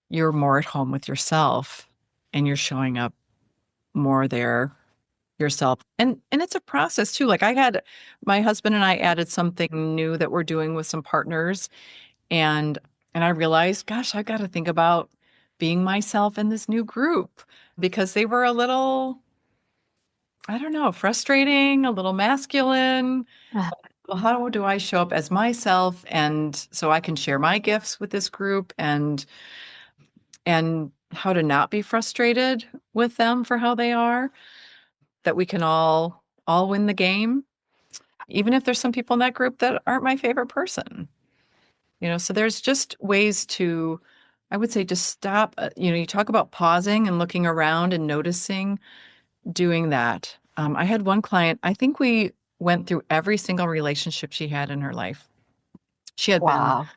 you're more at home with yourself and you're showing up more there yourself. And it's a process too. Like, I had my husband and I added something new that we're doing with some partners, and I realized, gosh, I got to think about being myself in this new group, because they were a little, I don't know, frustrating, a little masculine. Uh, Well, how do I show up as myself, and so I can share my gifts with this group, and how to not be frustrated with them for how they are, that we can all win the game, even if there's some people in that group that aren't my favorite person. So there's just ways to, I would say, just stop. You talk about pausing and looking around and noticing, doing that. I had one client, I think we went through every single relationship she had in her life. She had been wow.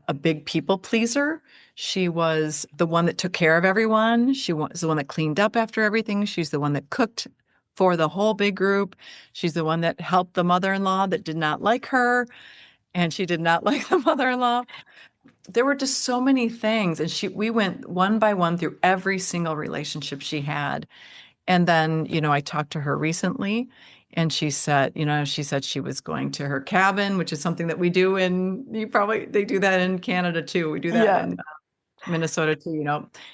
a big people pleaser. She was the one that took care of everyone. She was the one that cleaned up after everything. She's the one that cooked for the whole big group. She's the one that helped the mother-in-law that did not like her, and she did not like the mother-in-law. There were just so many things, and we went one by one through every single relationship she had. And then, I talked to her recently, and she said she was going to her cabin, which is something that we do they do that in Canada too. We do that Yeah. in Minnesota too.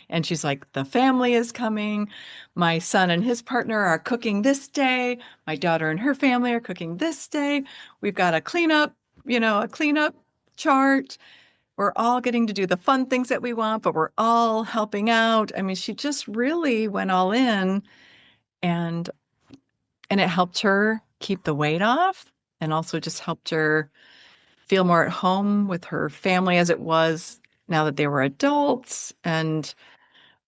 And she's like, the family is coming. My son and his partner are cooking this day. My daughter and her family are cooking this day. We've got a cleanup chart. We're all getting to do the fun things that we want, but we're all helping out. I mean, she just really went all in, and it helped her keep the weight off, and also just helped her feel more at home with her family as it was now that they were adults. And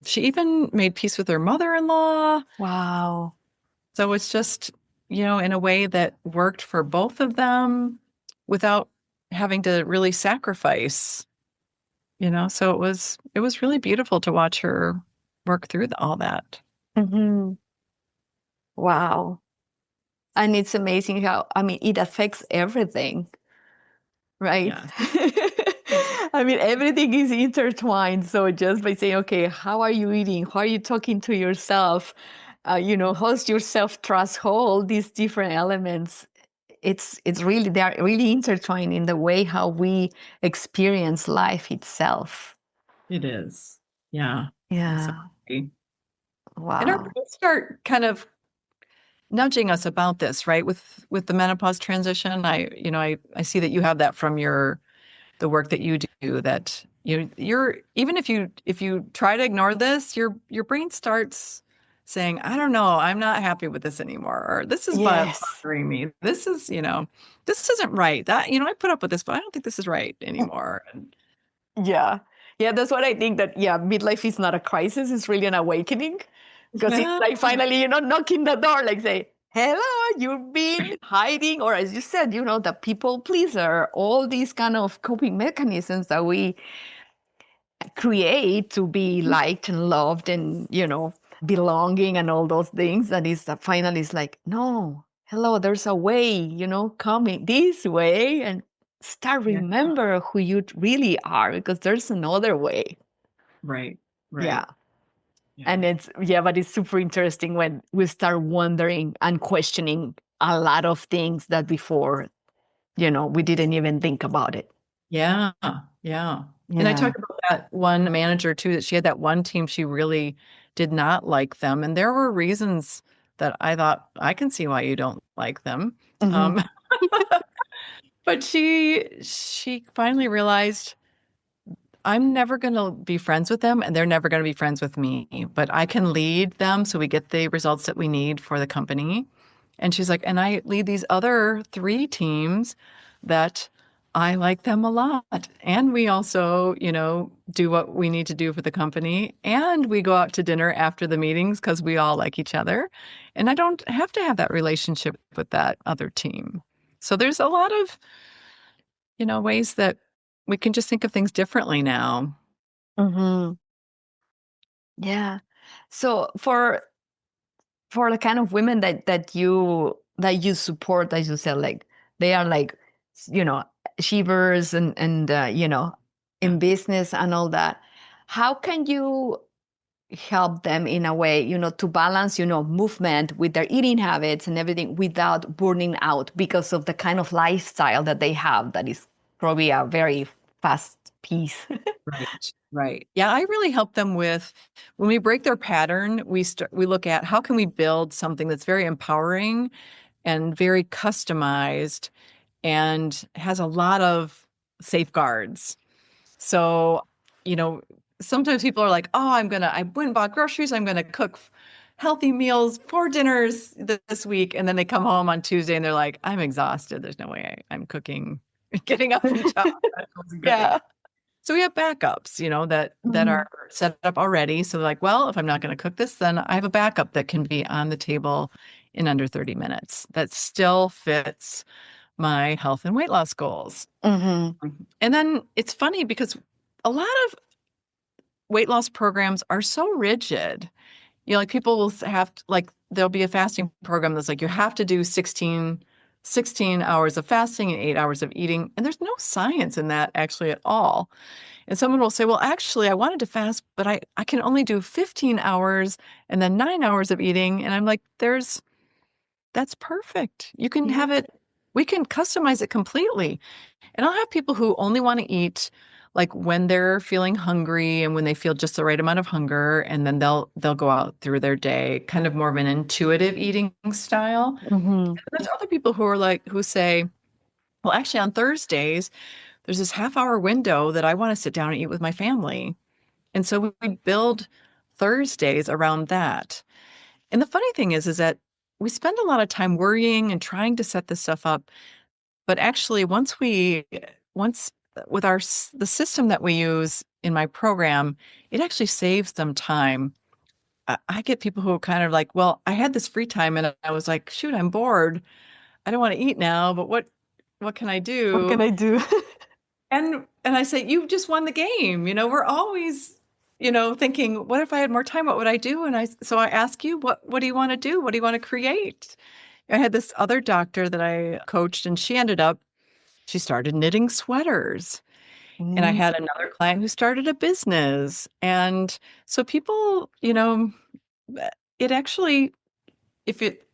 she even made peace with her mother-in-law. Wow. So it's just, in a way that worked for both of them without having to really sacrifice. So it was really beautiful to watch her work through all that. Hmm. Wow. And it's amazing how, I mean, it affects everything, right? Yeah. I mean, everything is intertwined. So just by saying, okay, how are you eating? How are you talking to yourself? How's your self-trust? How all these different elements, it's really, they are really intertwined in the way how we experience life itself. It is. Yeah. I so Yeah. agree. And our Wow. brains start kind of nudging us about this, right? With the menopause transition. I see that you have that from the work that you do, that you're, even if you try to ignore this, your brain starts saying, I don't know, I'm not happy with this anymore, or this is Yes. bothering me. This isn't right. That, I put up with this, but I don't think this is right anymore. And Yeah. Yeah, that's what I think that, yeah, midlife is not a crisis, it's really an awakening. Because it's yeah, like finally, knocking the door, like say, hello, you've been hiding, or as you said, the people pleaser, all these kind of coping mechanisms that we create to be liked and loved and, belonging and all those things. That is that finally is like, no, hello, there's a way, coming this way and start yeah, remember who you really are because there's another way. right, Yeah. right. Yeah. And but it's super interesting when we start wondering and questioning a lot of things that before, we didn't even think about it. Yeah, yeah. And I Yeah. talked about that one manager too, that she had that one team, she really did not like them. And there were reasons that I thought, I can see why you don't like them. Hmm. Um, but she finally realized, I'm never going to be friends with them, and they're never going to be friends with me, but I can lead them so we get the results that we need for the company. And she's like, and I lead these other 3 teams that I like them a lot. And we also, do what we need to do for the company. And we go out to dinner after the meetings because we all like each other. And I don't have to have that relationship with that other team. So there's a lot of, ways that we can just think of things differently now. Mm-hmm. Yeah. So for the kind of women that you support, as you said, like they are like, you know, achievers and Yeah. in business and all that. How can you help them in a way, to balance, movement with their eating habits and everything without burning out because of the kind of lifestyle that they have that is probably a very fast piece? Right, right. Yeah, I really help them with when we break their pattern, we look at how can we build something that's very empowering and very customized and has a lot of safeguards. So, you know, sometimes people are like, "Oh, I went and bought groceries. I'm gonna cook healthy meals for dinners this week." And then they come home on Tuesday and they're like, "I'm exhausted. There's no way I'm cooking, getting up from job. That wasn't good." Yeah. So we have backups, that Mhm. are set up already. So they're like, well, if I'm not going to cook this, then I have a backup that can be on the table in under 30 minutes that still fits my health and weight loss goals. Mhm. And then it's funny because a lot of weight loss programs are so rigid. Like people will like there'll be a fasting program that's like you have to do 16 hours of fasting and 8 hours of eating. And there's no science in that actually at all. And someone will say, well, actually, I wanted to fast, but I can only do 15 hours and then 9 hours of eating. And I'm like, that's perfect. You can Yeah. have it, we can customize it completely. And I'll have people who only want to eat like when they're feeling hungry and when they feel just the right amount of hunger. And then they'll go out through their day, kind of more of an intuitive eating style. Mhm. And there's other people who say, well, actually on Thursdays, there's this half-hour window that I want to sit down and eat with my family. And so we build Thursdays around that. And the funny thing is that we spend a lot of time worrying and trying to set this stuff up. But actually, once with the system that we use in my program, it actually saves them time. I get people who are kind of like, well, I had this free time and I was like, shoot, I'm bored. I don't want to eat now, but what can I What can do? I do? And I say, you just won the game. We're always, thinking, what if I had more time? What would I do? So I ask you, what do you want to do? What do you want to create? I had this other doctor that I coached, and she started knitting sweaters. And I Mm. had another client who started a business. And so people, it actually, if it,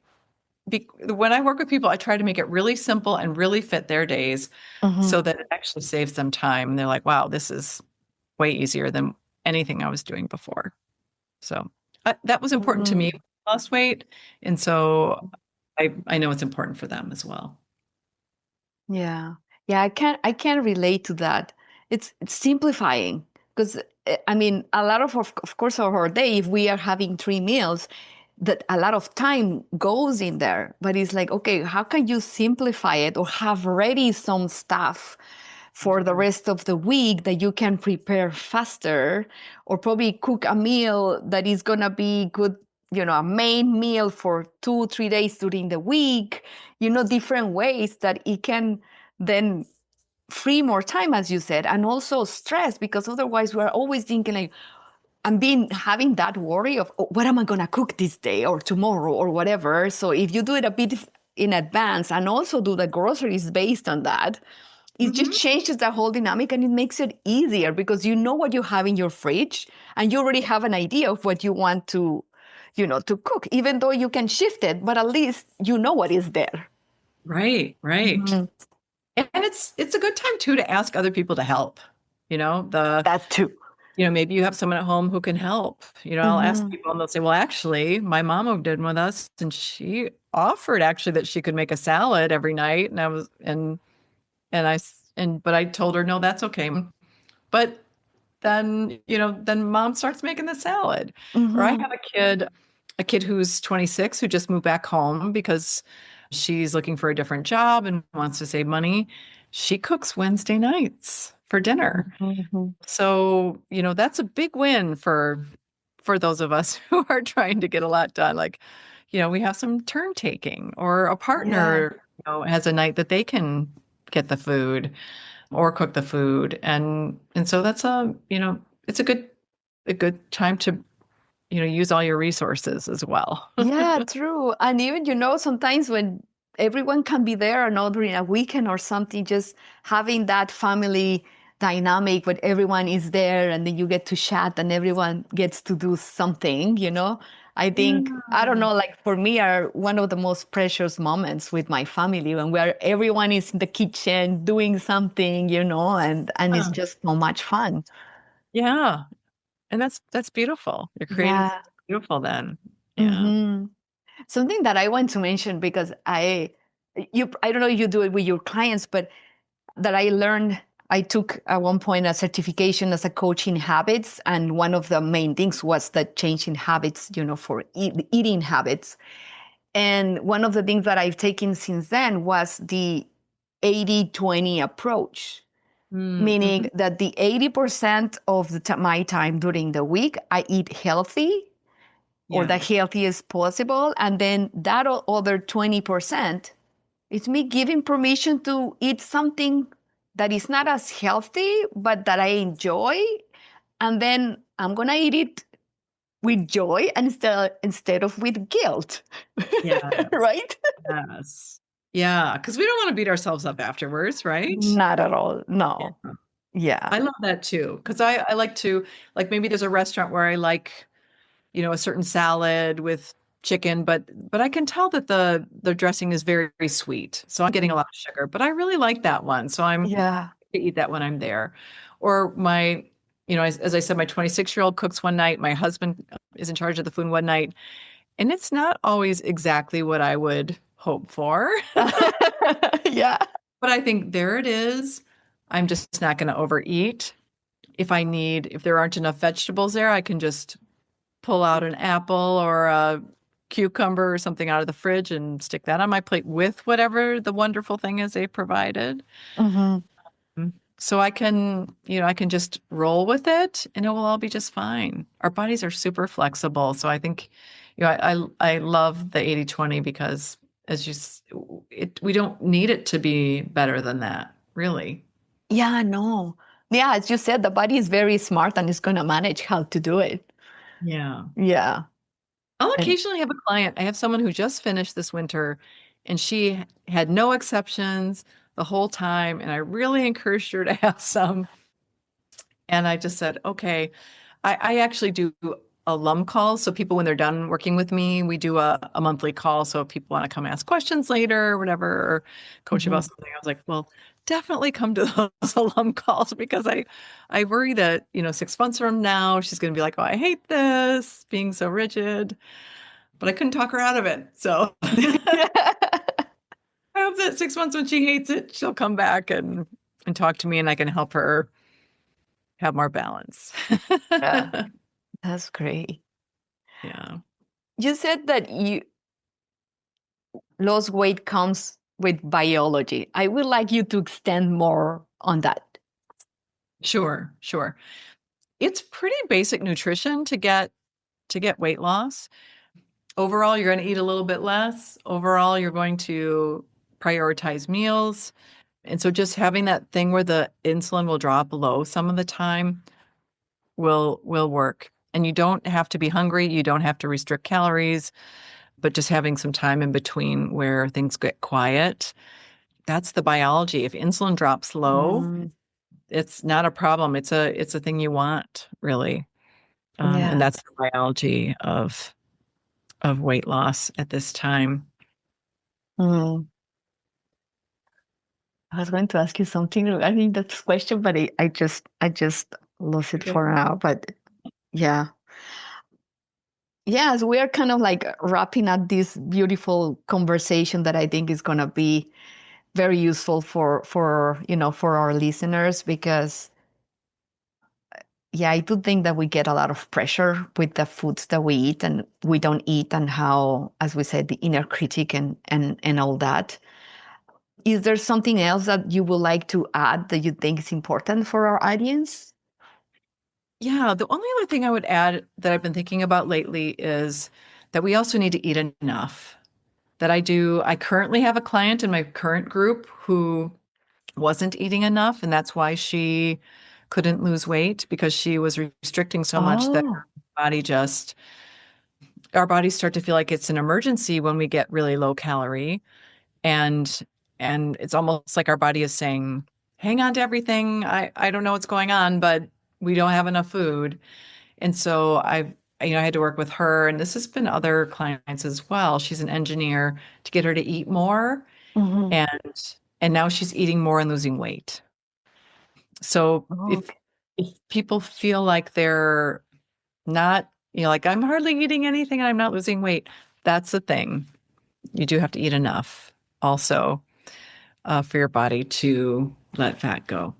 when I work with people, I try to make it really simple and really fit their days Mhm. so that it actually saves them time. And they're like, wow, this is way easier than anything I was doing before. So that was important to me, Mhm. lost weight. And so I know it's important for them as well. Yeah. Yeah, I can relate to that. It's simplifying because I mean, a lot of course of our day, if we are having three meals, that a lot of time goes in there. But it's like, okay, how can you simplify it or have ready some stuff for the Mhm. rest of the week that you can prepare faster, or probably cook a meal that is gonna be good, a main meal for 2 3 days during the week, different ways that it can then free more time, as you said, and also stress, because otherwise we're always thinking like, and being having that worry of, oh, what am I going to cook this day or tomorrow or whatever. So if you do it a bit in advance and also do the groceries based on that, it just Mhm. changes the whole dynamic, and it makes it easier because you know what you have in your fridge and you already have an idea of what you want to cook, even though you can shift it, but at least you know what is there. Right, right. Mhm. And it's a good time too to ask other people to help. You know, the That too. maybe you have someone at home who can help. I'll ask Mhm. people and they'll say, well, actually, my mom moved in with us and she offered actually that she could make a salad every night. And I was, but I told her, no, that's okay. But then mom starts making the salad. Or I Mhm. have a kid who's 26 who just moved back home because she's looking for a different job and wants to save money. she cooks Wednesday nights for dinner. Mhm. So, that's a big win for those of us who are trying to get a lot done. Like, we have some turn taking, or a Yeah. partner, has a night that they can get the food or cook the food. And so that's it's a good time to, use all your resources as well. Yeah, true. And even, sometimes when everyone can be there or not during a weekend or something, just having that family dynamic where everyone is there and then you get to chat and everyone gets to do something. I think, I don't Yeah. know, like for me are one of the most precious moments with my family when where everyone is in the kitchen doing something, and it's just so much fun. Yeah. And that's beautiful. You're creating Yeah. something beautiful then. Yeah. Hmm. Something that I want to mention because I don't know if you do it with your clients, but that I learned, I took at one point a certification as a coach in habits, and one of the main things was that changing habits, for eating habits. And one of the things that I've taken since then was the 80-20 approach, Mm-hmm. meaning that the 80% of my time during the week, I eat healthy or the Yeah. healthiest possible. And then that other 20%, it's me giving permission to eat something that is not as healthy, but that I enjoy. And then I'm going to eat it with joy and instead of with guilt. Yeah. Right? Yes. Yeah. Because we don't want to beat ourselves up afterwards, right? Not at all. No. Yeah. Yeah. I love that too. Because I like to, like, maybe there's a restaurant where I like, a certain salad with chicken, but I can tell that the dressing is very, very sweet. So I'm getting a lot of sugar, but I really like that one. So I'm Yeah. to eat that when I'm there. Or as I said, my 26-year-old cooks one night, my husband is in charge of the food one night, and it's not always exactly what I would hope for. Yeah. But I think there it is. I'm just not going to overeat. If there aren't enough vegetables there, I can just pull out an apple or a cucumber or something out of the fridge and stick that on my plate with whatever the wonderful thing is they provided. Hmm. So I can just roll with it and it will all be just fine. Our bodies are super flexible. So I think, I love the 80-20 because as we don't need it to be better than that, really. Yeah, no. Yeah, as you said, the body is very smart and is going to manage how to do it. Yeah. Yeah. I'll And occasionally have a client. I have someone who just finished this winter and she had no exceptions the whole time. And I really encouraged her to have some. And I just said, okay, I actually do alum calls. So people, when they're done working with me, we do a monthly call. So if people want to come ask questions later or whatever, or coach mhm. about something, I was like, well, definitely come to those alum calls because I worry that, 6 months from now, she's going to be like, oh, I hate this, being so rigid. But I couldn't talk her out of it. So I hope that 6 months when she hates it, she'll come back and talk to me and I can help her have more balance. Yeah, that's great. Yeah. You said that you lost weight comes with biology. I would like you to extend more on that. Sure, sure. It's pretty basic nutrition to get weight loss. Overall, you're going to eat a little bit less. Overall, you're going to prioritize meals. And so just having that thing where the insulin will drop low some of the time will work. And you don't have to be hungry, you don't have to restrict calories, but just having some time in between where things get quiet. That's the biology. If insulin drops low, Mm, it's not a problem. It's a thing you want, really. And yeah. that's the biology of weight loss at this time. Mm. I was going to ask you something regarding that question, but I just lost it Okay. for now. But yeah. Yes, we are kind of like wrapping up this beautiful conversation that I think is gonna be very useful for our listeners because yeah, I do think that we get a lot of pressure with the foods that we eat and we don't eat and how, as we said, the inner critic and all that. Is there something else that you would like to add that you think is important for our audience? Yeah, the only other thing I would add that I've been thinking about lately is that we also need to eat enough. I currently have a client in my current group who wasn't eating enough, and that's why she couldn't lose weight because she was restricting so much that Oh, her body just our bodies start to feel like it's an emergency when we get really low calorie, and it's almost like our body is saying, hang on to everything. I don't know what's going on, but we don't have enough food. And so I had to work with her, and this has been other clients as well. She's an engineer, to get her to eat more, mhm. and now she's eating more and losing weight. So Okay. if people feel like they're not, like I'm hardly eating anything and I'm not losing weight, that's the thing. You do have to eat enough also for your body to let fat go.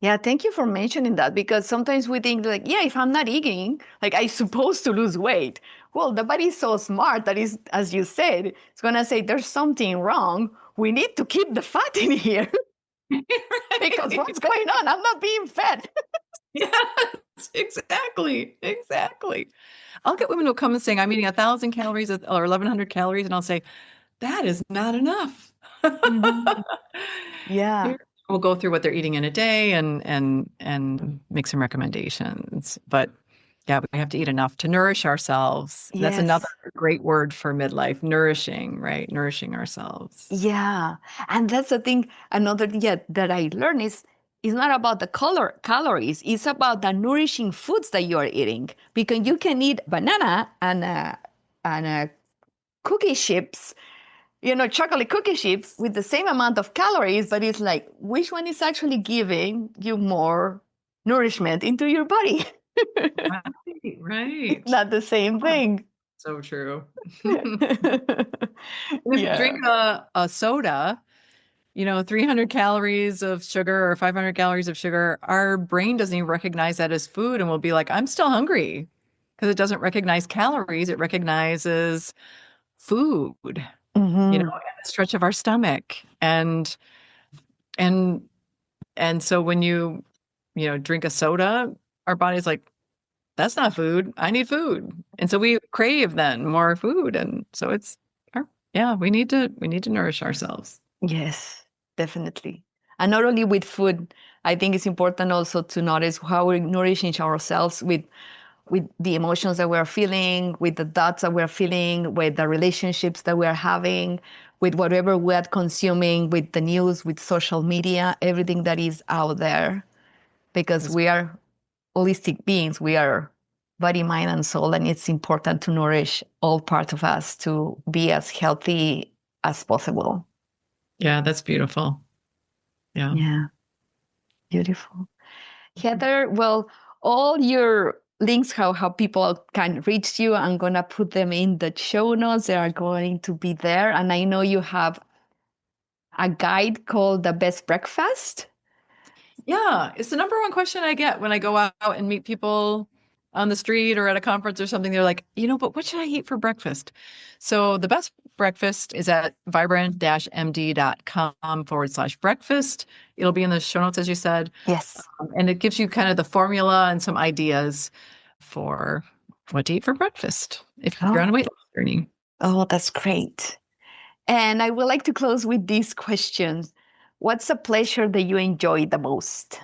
Yeah, thank you for mentioning that because sometimes we think like, yeah, if I'm not eating, like I'm supposed to lose weight. Well, the body is so smart that is, as you said, it's gonna say there's something wrong. We need to keep the fat in here because Right. what's going on? I'm not being fed. Yes, exactly. Exactly. I'll get women who come and saying, I'm eating 1,000 calories or 1,100 calories, and I'll say, that is not enough. Mhm. Yeah. Here, we'll go through what they're eating in a day and make some recommendations. But yeah, we have to eat enough to nourish ourselves. That's another Yes. great word for midlife, nourishing, right? Nourishing ourselves. Yeah. And that's the thing. Another thing that I learned is it's not about the calories. It's about the nourishing foods that you are eating. Because you can eat banana and cookie chips, chocolate cookie chips with the same amount of calories, but it's like, which one is actually giving you more nourishment into your body? Right, It's right. not the same Oh, thing. so true. And if you Yeah. drink a soda, 300 calories of sugar or 500 calories of sugar, our brain doesn't even recognize that as food and will be like, I'm still hungry because it doesn't recognize calories. It recognizes food, Hmm. at the stretch of our stomach. And, and so when drink a soda, our body's like, that's not food. I need food. And so we crave then more food. And so yeah, we need to nourish ourselves. Yes, definitely. And not only with food, I think it's important also to notice how we're nourishing ourselves with the emotions that we're feeling, with the thoughts that we're feeling, with the relationships that we're having, with whatever we're consuming, with the news, with social media, everything that is out there. Because That's we are holistic beings, we are body, mind, and soul, and it's important to nourish all parts of us to be as healthy as possible. Yeah, that's beautiful. Yeah. Yeah, beautiful. Heather, well, all your links, how people can reach you, I'm going to put them in the show notes. They are going to be there. And I know you have a guide called The Best Breakfast. Yeah, it's the number one question I get when I go out and meet people on the street or at a conference or something. They're like, but what should I eat for breakfast? So the best breakfast is at vibrant-md.com/breakfast. It'll be in the show notes, as you said. Yes. And it gives you kind of the formula and some ideas for what to eat for breakfast if you're on a Oh, weight loss journey. oh, that's great. And I would like to close with these questions. What's a pleasure that you enjoy the most?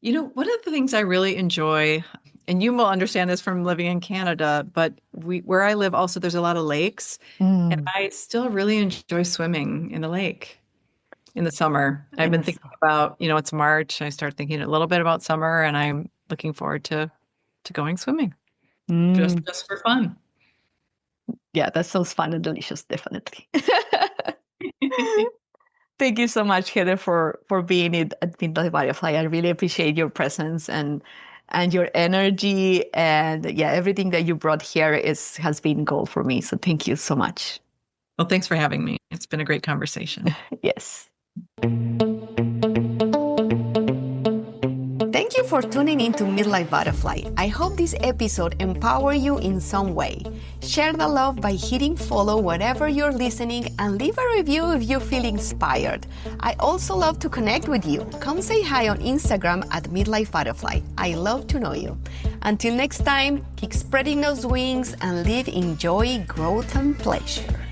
One of the things I really enjoy, and you will understand this from living in Canada, but where I live also there's a lot of lakes, and Mm, I still really enjoy swimming in the lake in the summer. I've in been the thinking summer. about, it's March. I start thinking a little bit about summer, and I'm looking forward to going swimming just Mm, just for fun. yeah, that sounds fun and delicious, definitely. Thank you so much, Heather, for being it at Midlife Butterfly. I really appreciate your presence and your energy, and yeah, everything that you brought here has been gold for me. So thank you so much. Well, thanks for having me. It's been a great conversation. Yes. Thank you for tuning into Midlife Butterfly. I hope this episode empowered you in some way. Share the love by hitting follow wherever you're listening and leave a review if you feel inspired. I also love to connect with you. Come say hi on Instagram at Midlife Butterfly. I love to know you. Until next time, keep spreading those wings and live in joy, growth, and pleasure.